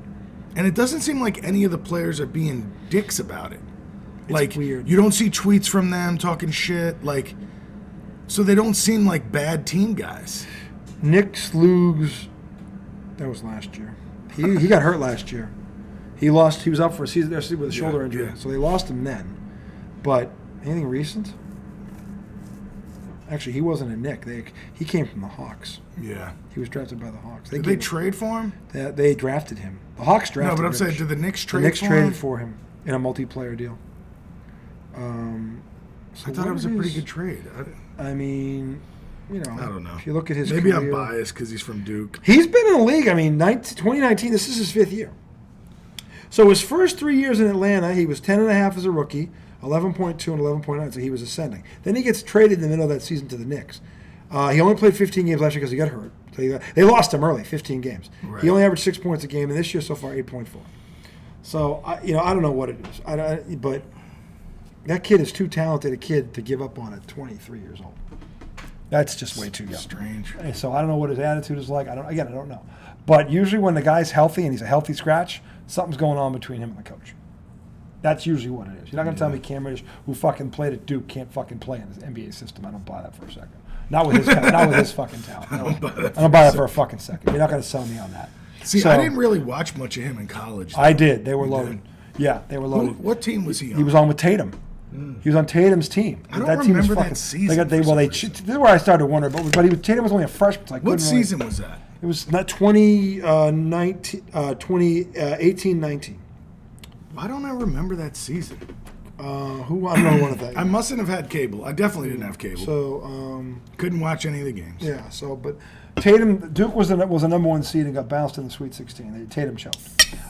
And it doesn't seem like any of the players are being dicks about it. Like weird. you don't see tweets from them talking shit. Like, so they don't seem like bad team guys. Nick Slugs, that was last year. He got hurt last year. He lost. He was out for a season with a shoulder injury, yeah. so they lost him then. But anything recent? Actually, he wasn't a Nick. He came from the Hawks. Yeah. He was drafted by the Hawks. Did they trade for him? They drafted him. The Hawks drafted him. No, but I'm saying, did the Knicks The trade Knicks for traded him? for him in a multiplayer deal. So I thought it was a what pretty is- good trade. I mean, you know, I don't know. If you look at his Maybe career, I'm biased because he's from Duke. He's been in the league. I mean, 2019, this is his 5th year. So his first 3 years in Atlanta, he was 10.5 as a rookie, 11.2 and 11.9, so he was ascending. Then he gets traded in the middle of that season to the Knicks. He only played 15 games last year because he got hurt. So they lost him early, 15 games. Right. He only averaged 6 points a game, and this year so far 8.4. So I don't know what it is, but that kid is too talented a kid to give up on at 23 years old. That's just way too young. Strange. So I don't know what his attitude is like. I don't know. But usually when the guy's healthy and he's a healthy scratch, something's going on between him and the coach. That's usually what it is. You're not going to tell me Cam Reddish, who fucking played at Duke, can't fucking play in the NBA system. I don't buy that for a second. Not with his fucking talent. I don't buy that for a fucking second. You're not going to sell me on that. See, I didn't really watch much of him in college. I did. They were loaded. Yeah, they were loaded. What team was he on? He was on with Tatum. He was on Tatum's team. I don't remember that season. This is where I started to wonder. But Tatum was only a freshman. So what season was that? It was not 2018-19. Why don't I remember that season? I don't know one of that. I mustn't have had cable. I definitely didn't have cable. So couldn't watch any of the games. Yeah. So, but Duke was the number 1 seed and got bounced in the Sweet 16. Tatum choked.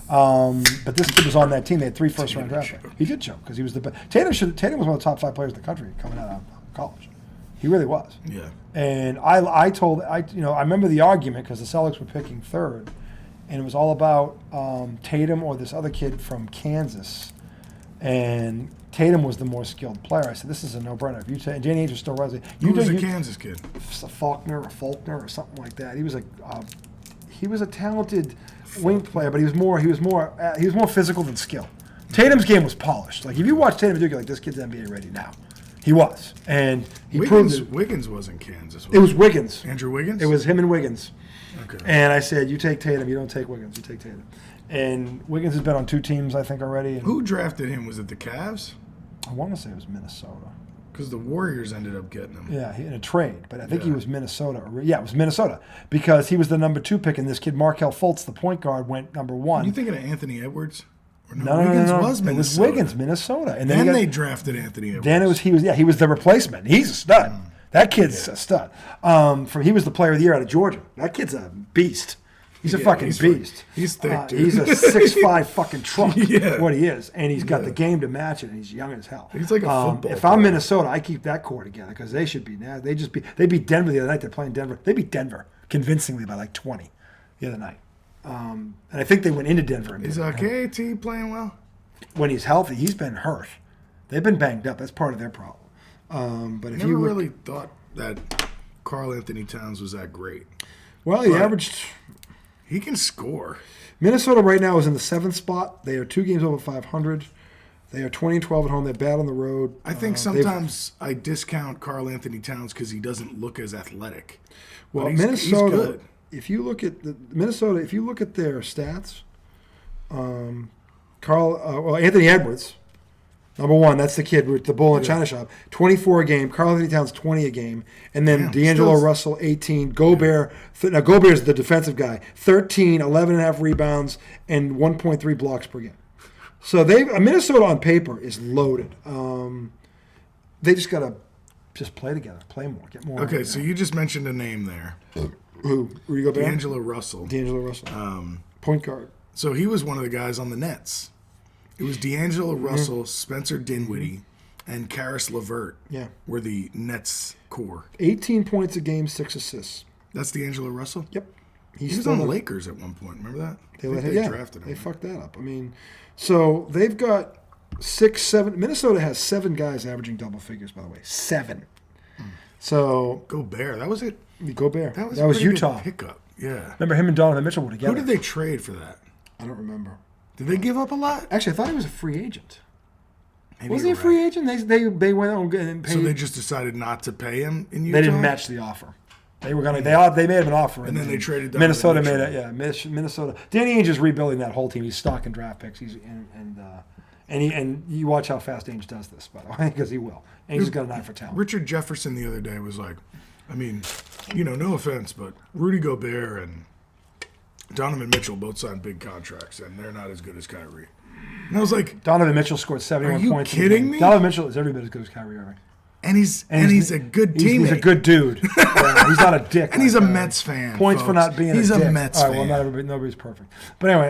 But this kid was on that team. They had 3 first-round draft picks. He did choke because he was the best. Tatum was one of the top 5 players in the country coming out of college. He really was. Yeah. And I remember the argument because the Celtics were picking 3rd, and it was all about Tatum or this other kid from Kansas, and Tatum was the more skilled player. I said, this is a no-brainer. If you say Danny Ainge was still rising, who was a Kansas kid? Faulkner or something like that. He was a talented wing player, but he was more physical than skill. Tatum's game was polished. Like if you watch Tatum, you're like, this kid's NBA ready now. He was, and he proved it. Wiggins was in Kansas. It was Wiggins. Andrew Wiggins? It was him and Wiggins. Okay. And I said, you take Tatum, you don't take Wiggins, you take Tatum. And Wiggins has been on 2 teams, I think, already. Who drafted him? Was it the Cavs? I want to say it was Minnesota. Because the Warriors ended up getting him. Yeah, in a trade. But I think he was Minnesota. Yeah, it was Minnesota. Because he was the number 2 pick, and this kid, Markelle Fultz, the point guard, went number 1. Are you thinking of Anthony Edwards? No. Was Minnesota. It was Wiggins, Minnesota. And then they drafted Anthony Edwards. Then he was the replacement. He's a stud. That kid's a stud. He was the player of the year out of Georgia. That kid's a beast. He's a fucking beast. He's thick, dude. He's a 6'5" fucking truck. Yeah. What he is, and he's got the game to match it. And he's young as hell. He's like a football. If I'm Minnesota, I keep that core together because they should be. They beat Denver the other night. They're playing Denver. They beat Denver convincingly by like 20 the other night. And I think they went into Denver. Is KAT playing well? When he's healthy, he's been hurt. They've been banged up. That's part of their problem. But if Never really thought that Karl Anthony Towns was that great. Well, he averaged. He can score. Minnesota right now is in the 7th spot. They are 2 games over 500. They are 20-12 at home. They're bad on the road. I think sometimes I discount Karl Anthony Towns because he doesn't look as athletic. Well, Minnesota. He's good. If you look at Minnesota, if you look at their stats, Anthony Edwards, number 1, that's the kid with the bull in China shop, 24 a game. Karl Anthony Towns, 20 a game. And then D'Angelo Russell, 18. Gobert, now Gobert's the defensive guy, 13, 11.5 rebounds, and 1.3 blocks per game. So Minnesota on paper is loaded. They just got to play together, play more, get more. Okay, so you just mentioned a name there. Who? Rudy Gobert? D'Angelo Russell. Point guard. So he was one of the guys on the Nets. It was D'Angelo Russell, Spencer Dinwiddie, and Karis LeVert were the Nets core. 18 points a game, 6 assists. That's D'Angelo Russell? Yep. He was on the Lakers at one point. Remember that? They drafted him. They fucked that up. I mean, so they've got 6, 7. Minnesota has 7 guys averaging double figures, by the way. 7. So Gobert, that was it. Gobert. That was Utah. Pickup. Yeah. Remember him and Donovan Mitchell were together. Who did they trade for that? I don't remember. Did they give up a lot? Actually, I thought he was a free agent. Maybe was he a free agent? They went out and paid. So they just decided not to pay him in Utah? They didn't match the offer. They were gonna. They made him an offer, and then they traded. Minnesota made it. Minnesota. Danny Ainge is rebuilding that whole team. He's stocking draft picks. And you watch how fast Ainge does this, by the way, because he will. Ainge has got an eye for talent. Richard Jefferson the other day was like, I mean, no offense, but Rudy Gobert and Donovan Mitchell both signed big contracts, and they're not as good as Kyrie. And I was like, Donovan Mitchell scored 71 points. Are you kidding me? Donovan Mitchell is every bit as good as Kyrie Irving. And he's a good teammate. He's a good dude. Yeah, he's not a dick. And he's a Mets fan. Points folks. for not being he's a dick. He's a Mets All right, fan. well, nobody's perfect. But anyway,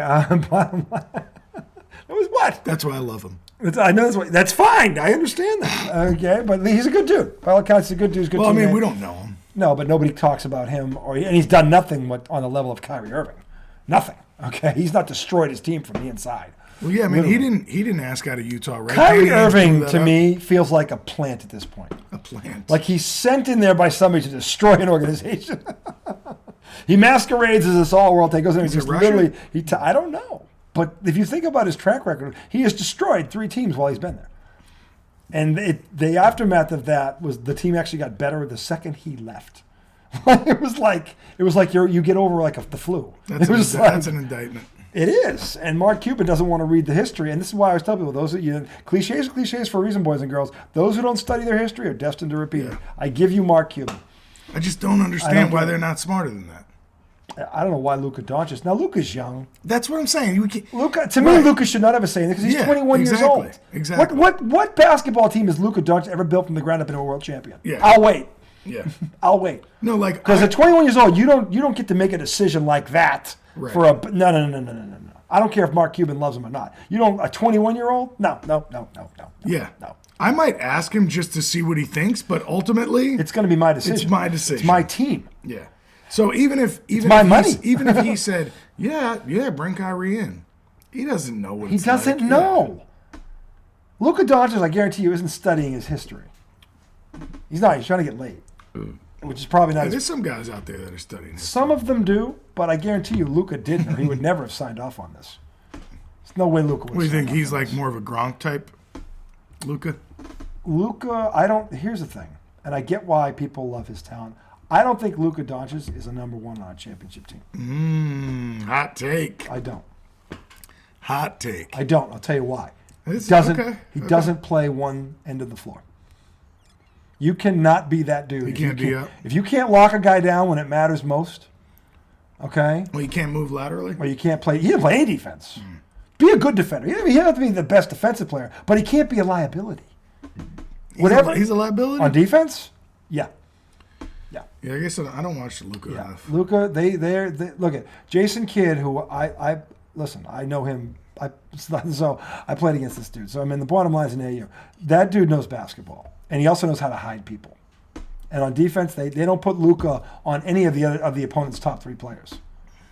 bottom line. It was what? That's why I love him. I know that's fine. I understand that. Okay, but he's a good dude. By all accounts, he's a good dude. He's a good well, I mean, teammate. we don't know him. No, but nobody talks about him, and he's done nothing on the level of Kyrie Irving. Nothing. Okay, he's not destroyed his team from the inside. Well, yeah, I mean, he didn't ask out of Utah, right? Kyrie Irving, to me, feels like a plant at this point. A plant. Like he's sent in there by somebody to destroy an organization. He masquerades as this all-world thing. Goes in and just literally, I don't know. But if you think about his track record, he has destroyed 3 teams while he's been there. And the aftermath of that was the team actually got better the second he left. It was like you get over the flu. That's an indictment. It is. And Mark Cuban doesn't want to read the history. And this is why I always tell people, those of you, cliches are cliches for a reason, boys and girls. Those who don't study their history are destined to repeat it. I give you Mark Cuban. I just don't understand why they're not smarter than that. I don't know why Luka Doncic. Now, Luka's young. That's what I'm saying. Luka should not have a say in it because he's 21 years old. Exactly. What basketball team has Luka Doncic ever built from the ground up into a world champion? Yeah. I'll wait. Yeah. I'll wait. No, because at 21 years old, you don't get to make a decision like that for a no. I don't care if Mark Cuban loves him or not. You don't a 21-year-old? No. Yeah. No. I might ask him just to see what he thinks, but ultimately it's going to be my decision. It's my decision. It's my team. Yeah. So even if he said, yeah, bring Kyrie in, he doesn't know what he doesn't know. Luka Doncic, I guarantee you, isn't studying his history. He's not. He's trying to get laid, which is probably not. There's some guys out there that are studying history. Some of them do, but I guarantee you, Luka didn't, or he would never have signed off on this. There's no way Luka would. What do you think? He's like more of a Gronk type, Luka? Here's the thing, and I get why people love his talent. I don't think Luka Doncic is a number 1 on a championship team. Hot take. I don't. Hot take. I don't. I'll tell you why. He doesn't play one end of the floor. You cannot be that dude. He can't be up. If you can't lock a guy down when it matters most, okay? Well, you can't move laterally? Or you can't play. He didn't play any defense. Be a good defender. He doesn't have to be the best defensive player, but he can't be a liability. He's a liability? On defense? Yeah. Yeah, I guess I don't watch Luka enough. Luka, they look at Jason Kidd, who I listen. I know him. So I played against this dude. So I mean, the bottom line is in AU. That dude knows basketball, and he also knows how to hide people. And on defense, they don't put Luka on any of the opponent's top 3 players.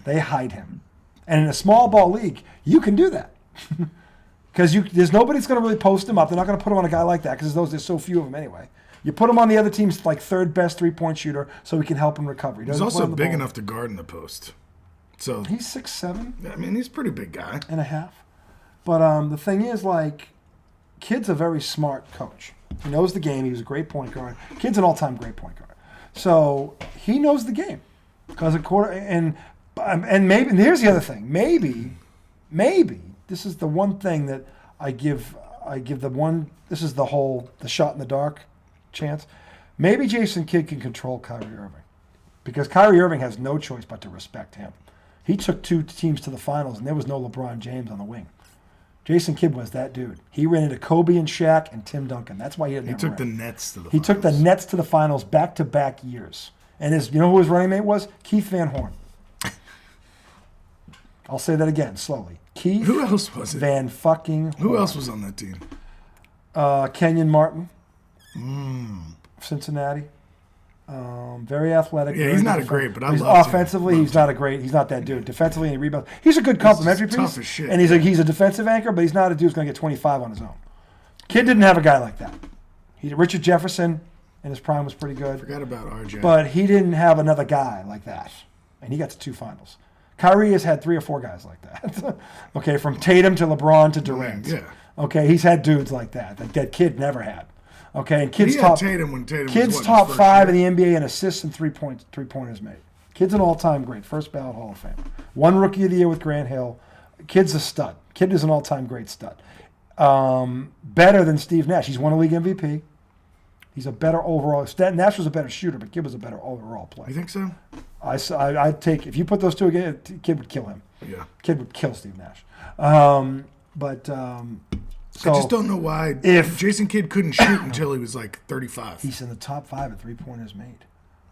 They hide him. And in a small ball league, you can do that because there's nobody that's going to really post him up. They're not going to put him on a guy like that because there's so few of them anyway. You put him on the other team's 3rd best 3-point shooter so he can help him recover. He's also big enough to guard in the post. So he's 6'7". I mean, he's a pretty big guy. And a half. But the thing is, Kidd's a very smart coach. He knows the game. He was a great point guard. Kidd's an all-time great point guard. So he knows the game. Because and here's the other thing. Maybe this is the one thing that I give this is the shot in the dark chance. Maybe Jason Kidd can control Kyrie Irving because Kyrie Irving has no choice but to respect him. He took 2 teams to the finals, and there was no LeBron James on the wing. Jason Kidd was that dude. He ran into Kobe and Shaq and Tim Duncan. That's why he took the Nets to the finals. He took the Nets to the finals back-to-back years. And you know who his running mate was? Keith Van Horn. I'll say that again, slowly. Keith Who else was it? Van fucking Horn. Who else was on that team? Kenyon Martin. Cincinnati. Very athletic. Yeah, he's not a great, but I love him. Offensively, he's not a great. He's not that dude. Defensively, he rebounds. He's a good complimentary piece. Tough as shit. And he's a defensive anchor, but he's not a dude who's going to get 25 on his own. Kid didn't have a guy like that. Richard Jefferson in his prime was pretty good. Forgot about RJ. But he didn't have another guy like that, and he got to 2 finals. Kyrie has had 3 or 4 guys like that. Okay, from Tatum to LeBron to Durant. Yeah. Okay, he's had dudes like that that Kid never had. Okay, and Kid's Tatum when Tatum Kid's was top 5 in the NBA in assists and three-pointers made. Kid's an all-time great, first ballot Hall of Fame. 1 Rookie of the Year with Grant Hill. Kid's a stud. Kid is an all-time great stud. Better than Steve Nash. He's won a league MVP. He's a better overall. Nash was a better shooter, but Kid was a better overall player. You think so? I'd take if you put those two again, Kid would kill him. Yeah. Kid would kill Steve Nash. So I just don't know why if Jason Kidd couldn't shoot until he was like 35. he's in the top 5 at 3-pointers made.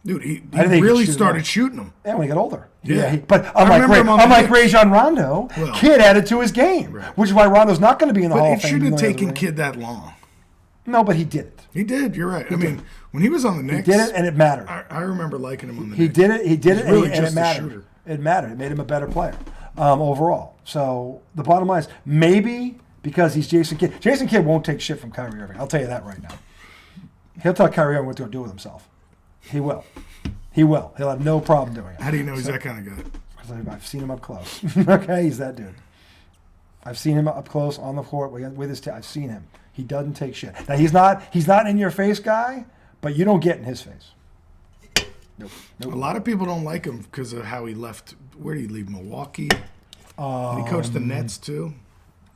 Dude, he I didn't think he really could shoot started them. shooting them. Yeah, when he got older. Yeah. But I remember him on the unlike Knicks. Rajon Rondo, Well, Kid added to his game, right. which is why Rondo's not going to be in the But Hall it of Fame. shouldn't have even though he has a taken ring. Kidd that long. No, but he did it. He did. You're right. I mean, when he was on the Knicks, He did it, and it mattered. I remember liking him on the He Knicks. did it. He did He's it, really and it just a mattered. shooter. It mattered. It made him a better player overall. So the bottom line is maybe because he's Jason Kidd. Jason Kidd won't take shit from Kyrie Irving. I'll tell you that right now. He'll tell Kyrie Irving what to do with himself. He will. He will. He'll have no problem doing it. How do you know he's that kind of guy? Because I've seen him up close. Okay, he's that dude. I've seen him up close on the court with his team. I've seen him. He doesn't take shit. Now he's not in your face guy, but you don't get in his face. Nope. A lot of people don't like him because of how he left. Where did he leave? Milwaukee. And he coached the Nets too.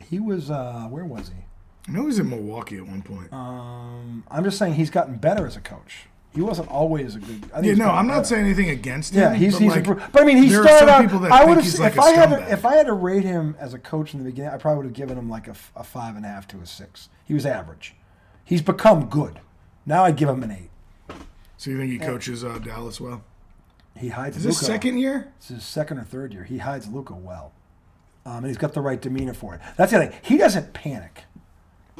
He was where was he? I know he was in Milwaukee at one point. I'm just saying he's gotten better as a coach. He wasn't always a good. I think he's gotten I'm not better. saying anything against him. Yeah, he's like, improved. But I mean, he there are started some out. people that I think would have he's like if a I had scumbag. if I had to rate him as a coach in the beginning, I probably would have given him like a 5.5 to a 6. He was average. He's become good. Now I'd give him an 8. So you think he coaches Dallas well? He hides. Is this Luka. second year? It's his second or third year. He hides Luka well, and he's got the right demeanor for it. That's the other thing. He doesn't panic.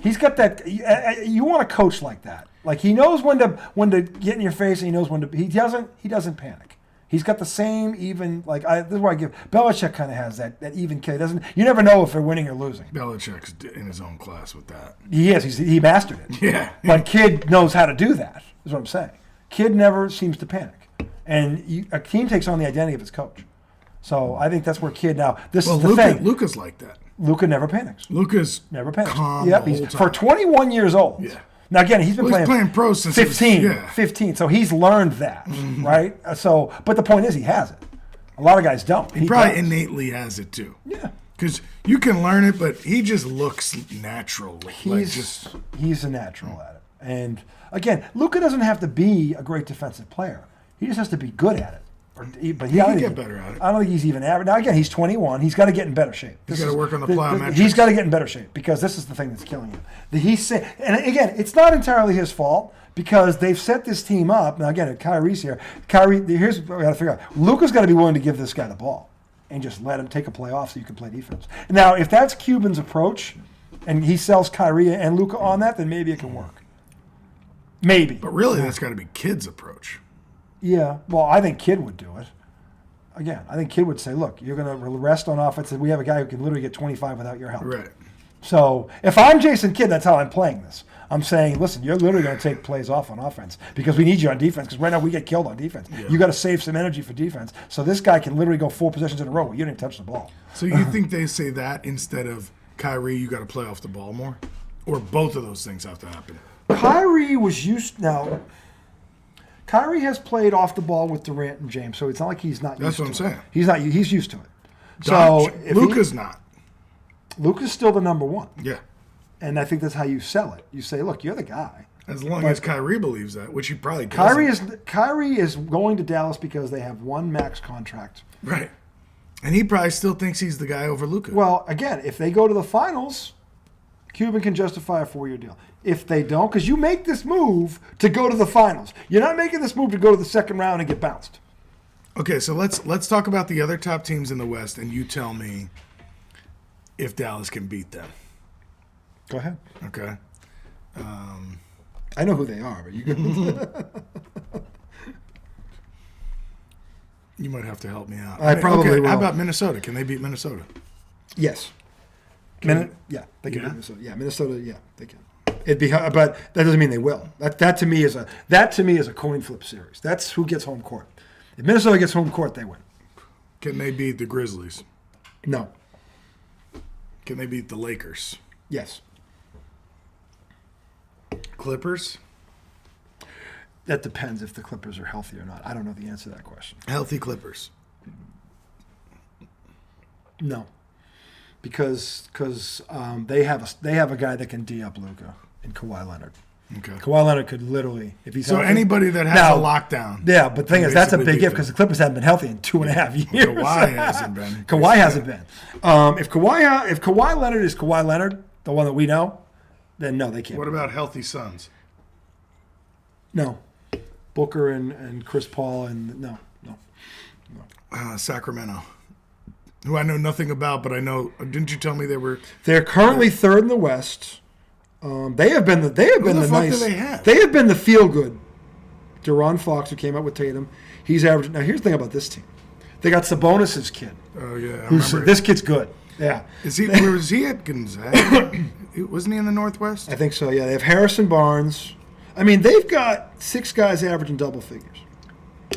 He's got that. You want a coach like that. Like he knows when to get in your face, and he knows when to. He doesn't panic. He's got the same even this is why I give Belichick kind of has that even kid. Doesn't you never know if they're winning or losing. Belichick's in his own class with that. He is. He mastered it. Yeah. But Kid knows how to do that. Is what I'm saying. Kid never seems to panic, and a team takes on the identity of its coach. So I think that's where Kid now. This is the thing. Luka's like that. Luka never panics. Luka's Never panics. calm Yep, the he's whole time. for 21 years old. Yeah. Now again, he's been He's playing pro since 15. he was- yeah. 15. So he's learned that, right? So, but the point is, he has it. A lot of guys don't. He probably does. innately has it too. Yeah. Because you can learn it, but he just looks natural. He's a natural at it. And again, Luka doesn't have to be a great defensive player. He just has to be good at it. But he can get better at it. I don't think he's even average. Now again, he's 21. He's got to get in better shape. He's got to work on the plyometrics. He's got to get in better shape because this is the thing that's killing him. And again, it's not entirely his fault because they've set this team up. Now again, Kyrie's here. Here's what we got to figure out. Luka's got to be willing to give this guy the ball and just let him take a play off so you can play defense. Now, if that's Cuban's approach, and he sells Kyrie and Luka on that, then maybe it can work. Maybe. But really, that's got to be Kidd's approach. Yeah, well, I think Kidd would do it. Again, I think Kidd would say, look, you're going to rest on offense, and we have a guy who can literally get 25 without your help. Right. So if I'm Jason Kidd, that's how I'm playing this. I'm saying, listen, you're literally going to take plays off on offense because we need you on defense because right now we get killed on defense. Yeah. You got to save some energy for defense. So this guy can literally go 4 possessions in a row where you didn't touch the ball. So you think they say that instead of Kyrie, you got to play off the ball more? Or both of those things have to happen? Kyrie was used now. Kyrie has played off the ball with Durant and James, so it's not like he's not used to it. That's what I'm saying. He's not. He's used to it. So Luka's not. Luka's still the number one. Yeah. And I think that's how you sell it. You say, look, you're the guy. As long as Kyrie believes that, which he probably doesn't. Kyrie is going to Dallas because they have one max contract. Right. And he probably still thinks he's the guy over Luka. Well, again, if they go to the finals, Cuban can justify a 4-year deal. If they don't, because you make this move to go to the finals. You're not making this move to go to the second round and get bounced. Okay, so let's talk about the other top teams in the West, and you tell me if Dallas can beat them. Go ahead. Okay. I know who they are, but you can. You might have to help me out. I probably will. How about Minnesota? Can they beat Minnesota? Yes. Yeah, they can beat Minnesota. Yeah, Minnesota. Yeah, they can. It'd be, but that doesn't mean they will. That to me is a coin flip series. That's who gets home court. If Minnesota gets home court, they win. Can they beat the Grizzlies? No. Can they beat the Lakers? Yes. Clippers? That depends if the Clippers are healthy or not. I don't know the answer to that question. Healthy Clippers? No, because they have a guy that can D up Luka and Kawhi Leonard. Okay. Kawhi Leonard could literally, if he's so healthy, anybody that has a lockdown. Yeah, but the thing is, that's a big basically if because the Clippers haven't been healthy in 2.5 years. Kawhi hasn't been. Kawhi hasn't been. If Kawhi Leonard is Kawhi Leonard, the one that we know, then no, they can't. What about healthy Suns? No. Booker and Chris Paul and no. Sacramento, who I know nothing about, but I know. Didn't you tell me they were? They're currently third in the West. They have been the nice. They have been the feel good. De'Aaron Fox, who came up with Tatum, he's averaging. Now here's the thing about this team. They got Sabonis' kid. Oh yeah, This kid's good. Yeah. Where was he at Gonzaga? Wasn't he in the Northwest? I think so. Yeah, they have Harrison Barnes. I mean, they've got 6 guys averaging double figures.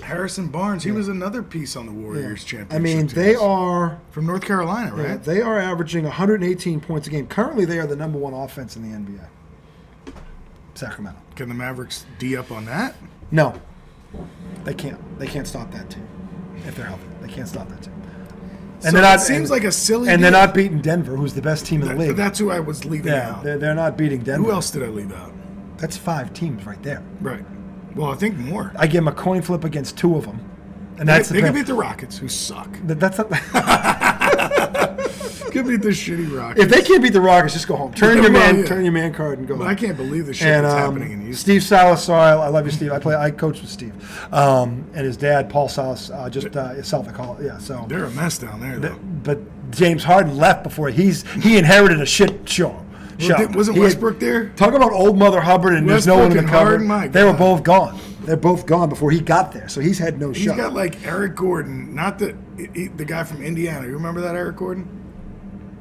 Harrison Barnes, he was another piece on the Warriors championship. I mean, they are from North Carolina, right? Yeah, they are averaging 118 points a game. Currently, they are the number 1 offense in the NBA. Sacramento. Can the Mavericks D up on that? No, they can't. They can't stop that team if they're healthy. They can't stop that team. And so it seems like a silly. And they're not beating Denver, who's the best team in the league. That's who I was leaving out. They're not beating Denver. Who else did I leave out? That's 5 teams right there. Right. Well, I think more. I give them a coin flip against 2 of them. And they can beat the Rockets, who suck. That's not. Can beat the shitty Rockets. If they can't beat the Rockets, just go home. Turn your man card and go home. I can't believe the shit that's happening in Houston. Steve Salas, I love you, Steve. I coached with Steve, and his dad, Paul Salas, Celtic. Yeah, so they're a mess down there, though. But James Harden left before he inherited a shit show. Wasn't Westbrook there? Talk about old Mother Hubbard and there's no one in the cupboard. They were both gone. They're both gone before he got there, so he's had no shot. He's got like Eric Gordon, not the guy from Indiana. You remember that Eric Gordon?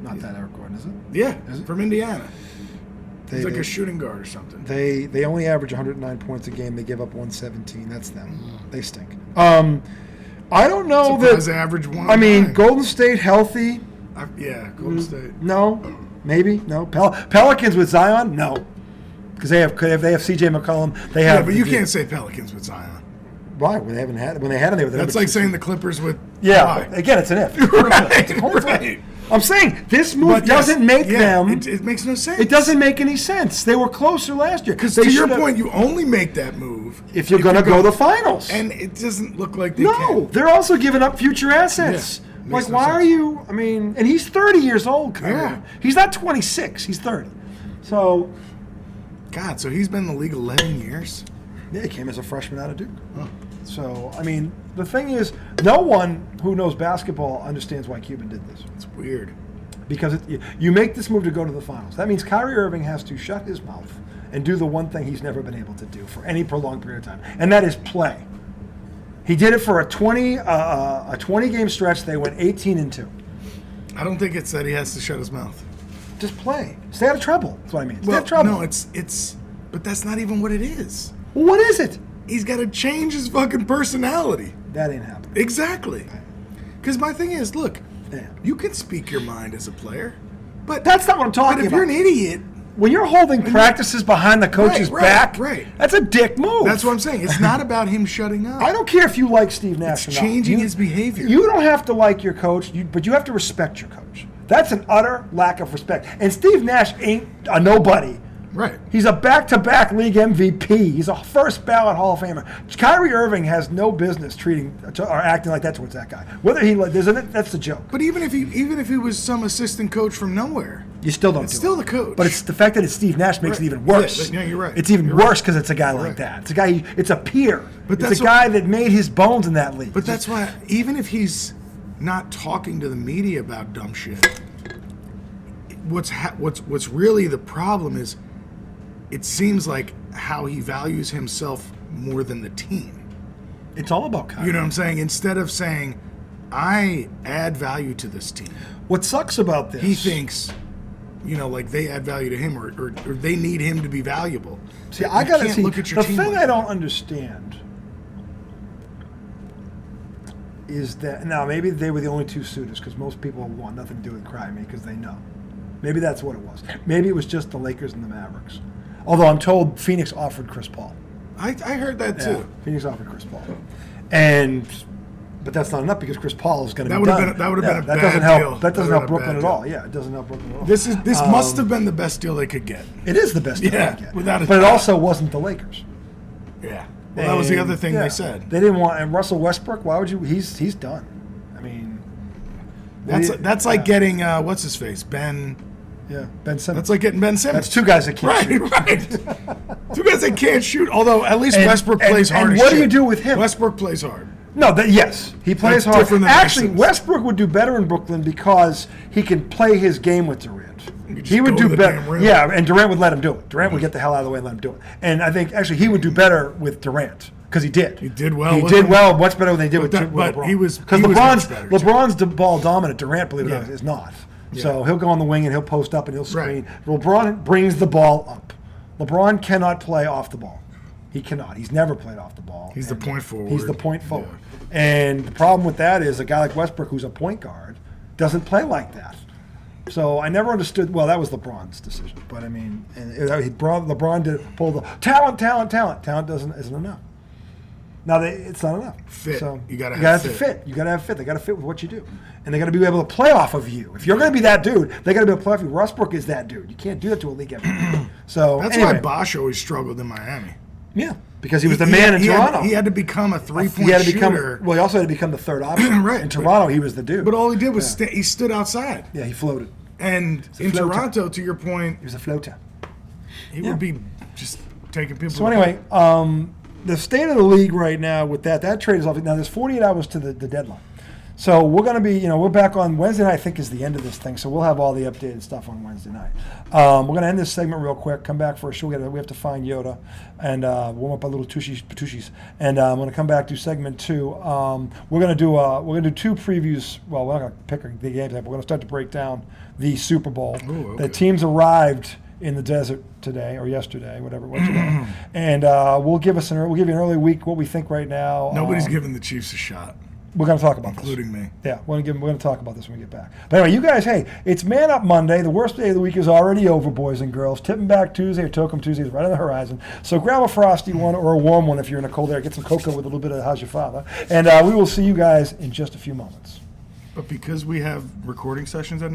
Not that Eric Gordon, is it? Yeah, is it? From Indiana. He's like a shooting guard or something. They only average 109 points a game. They give up 117. That's them. They stink. I don't know that. They average 109. I mean, Golden State healthy. Golden State. No, maybe no. Pelicans with Zion, no, because they have C.J. McCollum. They have. Yeah, but you can't say Pelicans with Zion. Why? When they had him, they were. That's like saying the Clippers with. Yeah. Again, it's an if. Right. I'm saying this move doesn't make them. It makes no sense. It doesn't make any sense. They were closer last year. Because to your point, you only make that move if you're going to go to the finals. And it doesn't look like they can. No, they're also giving up future assets. Yeah, like, why are you? I mean, and he's 30 years old. Yeah. He's not 26. He's 30. So. God, so he's been in the league 11 years? Yeah, he came as a freshman out of Duke. Huh. So, I mean, the thing is, no one who knows basketball understands why Cuban did this. It's weird. Because you make this move to go to the finals. That means Kyrie Irving has to shut his mouth and do the one thing he's never been able to do for any prolonged period of time, and that is play. He did it for a 20-game stretch. They went 18-2. I don't think it's that he has to shut his mouth. Just play. Stay out of trouble. That's what I mean. Stay out of trouble. No, it's but that's not even what it is. Well, what is it? He's got to change his fucking personality. That ain't happening. Exactly. Because my thing is, look, you can speak your mind as a player, but that's not what I'm talking about. But if you're an idiot, when you're holding practices behind the coach's back, that's a dick move. That's what I'm saying. It's not about him shutting up. I don't care if you like Steve Nash or not. Changing his behavior. You don't have to like your coach, but you have to respect your coach. That's an utter lack of respect. And Steve Nash ain't a nobody. Right. He's a back-to-back league MVP. He's a first ballot Hall of Famer. Kyrie Irving has no business treating or acting like that towards that guy. Whether that's the joke. But even if he was some assistant coach from nowhere, you still don't. It's still the coach. But it's the fact that it's Steve Nash makes it even worse. Yeah, you're right. It's even worse because it's a guy like that. It's a guy. It's a peer. But it's a guy that made his bones in that league. But that's why even if he's not talking to the media about dumb shit, what's really the problem is. It seems like how he values himself more than the team. It's all about Kyrie. You know what I'm saying? Instead of saying, I add value to this team. What sucks about this... He thinks, like they add value to him or they need him to be valuable. See, I got to see... Look at your the team thing like I don't understand is that... Now, maybe they were the only 2 suitors because most people want nothing to do with Kryme because they know. Maybe that's what it was. Maybe it was just the Lakers and the Mavericks. Although I'm told Phoenix offered Chris Paul. I heard that too. Yeah, Phoenix offered Chris Paul, but that's not enough because Chris Paul is going to be done. That would have been a bad bad deal. That doesn't help Brooklyn at all. Yeah, it doesn't help Brooklyn at all. This must have been the best deal they could get. It is the best deal they could get. Without a but it also wasn't the Lakers. Yeah. Well, that was the other thing they said. They didn't want and Russell Westbrook. Why would you? He's done. I mean, that's like getting what's his face Yeah, Ben Simmons. That's like getting Ben Simmons. That's two guys that can't shoot. Right. Two guys that can't shoot. Although at least Westbrook plays hard. And as what shit. do you do with him? Westbrook plays hard. No, yes, he plays That's hard. different than Actually, Simmons. Westbrook would do better in Brooklyn because he can play his game with Durant. He would do better. Yeah, and Durant would let him do it. Durant would get the hell out of the way and let him do it. And I think actually he would do better with Durant because he did. He did well. He did well, much better than they did with LeBron. But he was because LeBron's the ball dominant. Durant, believe it or not, is not. Yeah. So he'll go on the wing and he'll post up and he'll screen. Right. LeBron brings the ball up. LeBron cannot play off the ball. He cannot. He's never played off the ball. He's the point forward. He's the point forward. Yeah. And the problem with that is a guy like Westbrook, who's a point guard, doesn't play like that. So I never understood. Well, that was LeBron's decision, but I mean, LeBron did pull the talent. Talent isn't enough. Now it's not enough. Fit. So you gotta have fit. You gotta have fit. They gotta fit with what you do, and they gotta be able to play off of you. If you're gonna be that dude, they gotta be able to play off you. Westbrook is that dude. You can't do that to a league MVP. So that's why Bosh always struggled in Miami. Yeah, because he was the man in Toronto. He had to become a three-point shooter. Well, he also had to become the third option. Right. In Toronto, he was the dude. But all he did was he stood outside. Yeah, he floated. And in Toronto, to your point, he was a floater. He would be just taking people. So anyway, the state of the league right now with that trade is off. Now there's 48 hours to the deadline. So we're going to be, we're back on Wednesday night, I think is the end of this thing. So we'll have all the updated stuff on Wednesday night. We're going to end this segment real quick, come back for a show. We have to find Yoda and warm up our little Patushis. And I'm going to come back to segment 2. We're going to do 2 previews. Well, we're not going to pick the games, but we're going to start to break down the Super Bowl. Ooh, okay. The teams arrived in the desert today or yesterday, whatever it was today. And we'll give you an early week what we think right now. Nobody's giving the Chiefs a shot. We're going to talk about including this. Me. Yeah, we're going to talk about this when we get back. But anyway, you guys, hey, it's Man Up Monday. The worst day of the week is already over, boys and girls. Tipping Back Tuesday or Tokum Tuesday is right on the horizon. So grab a frosty one or a warm one if you're in a cold area. Get some cocoa with a little bit of How's Your Father. And we will see you guys in just a few moments. But because we have recording sessions at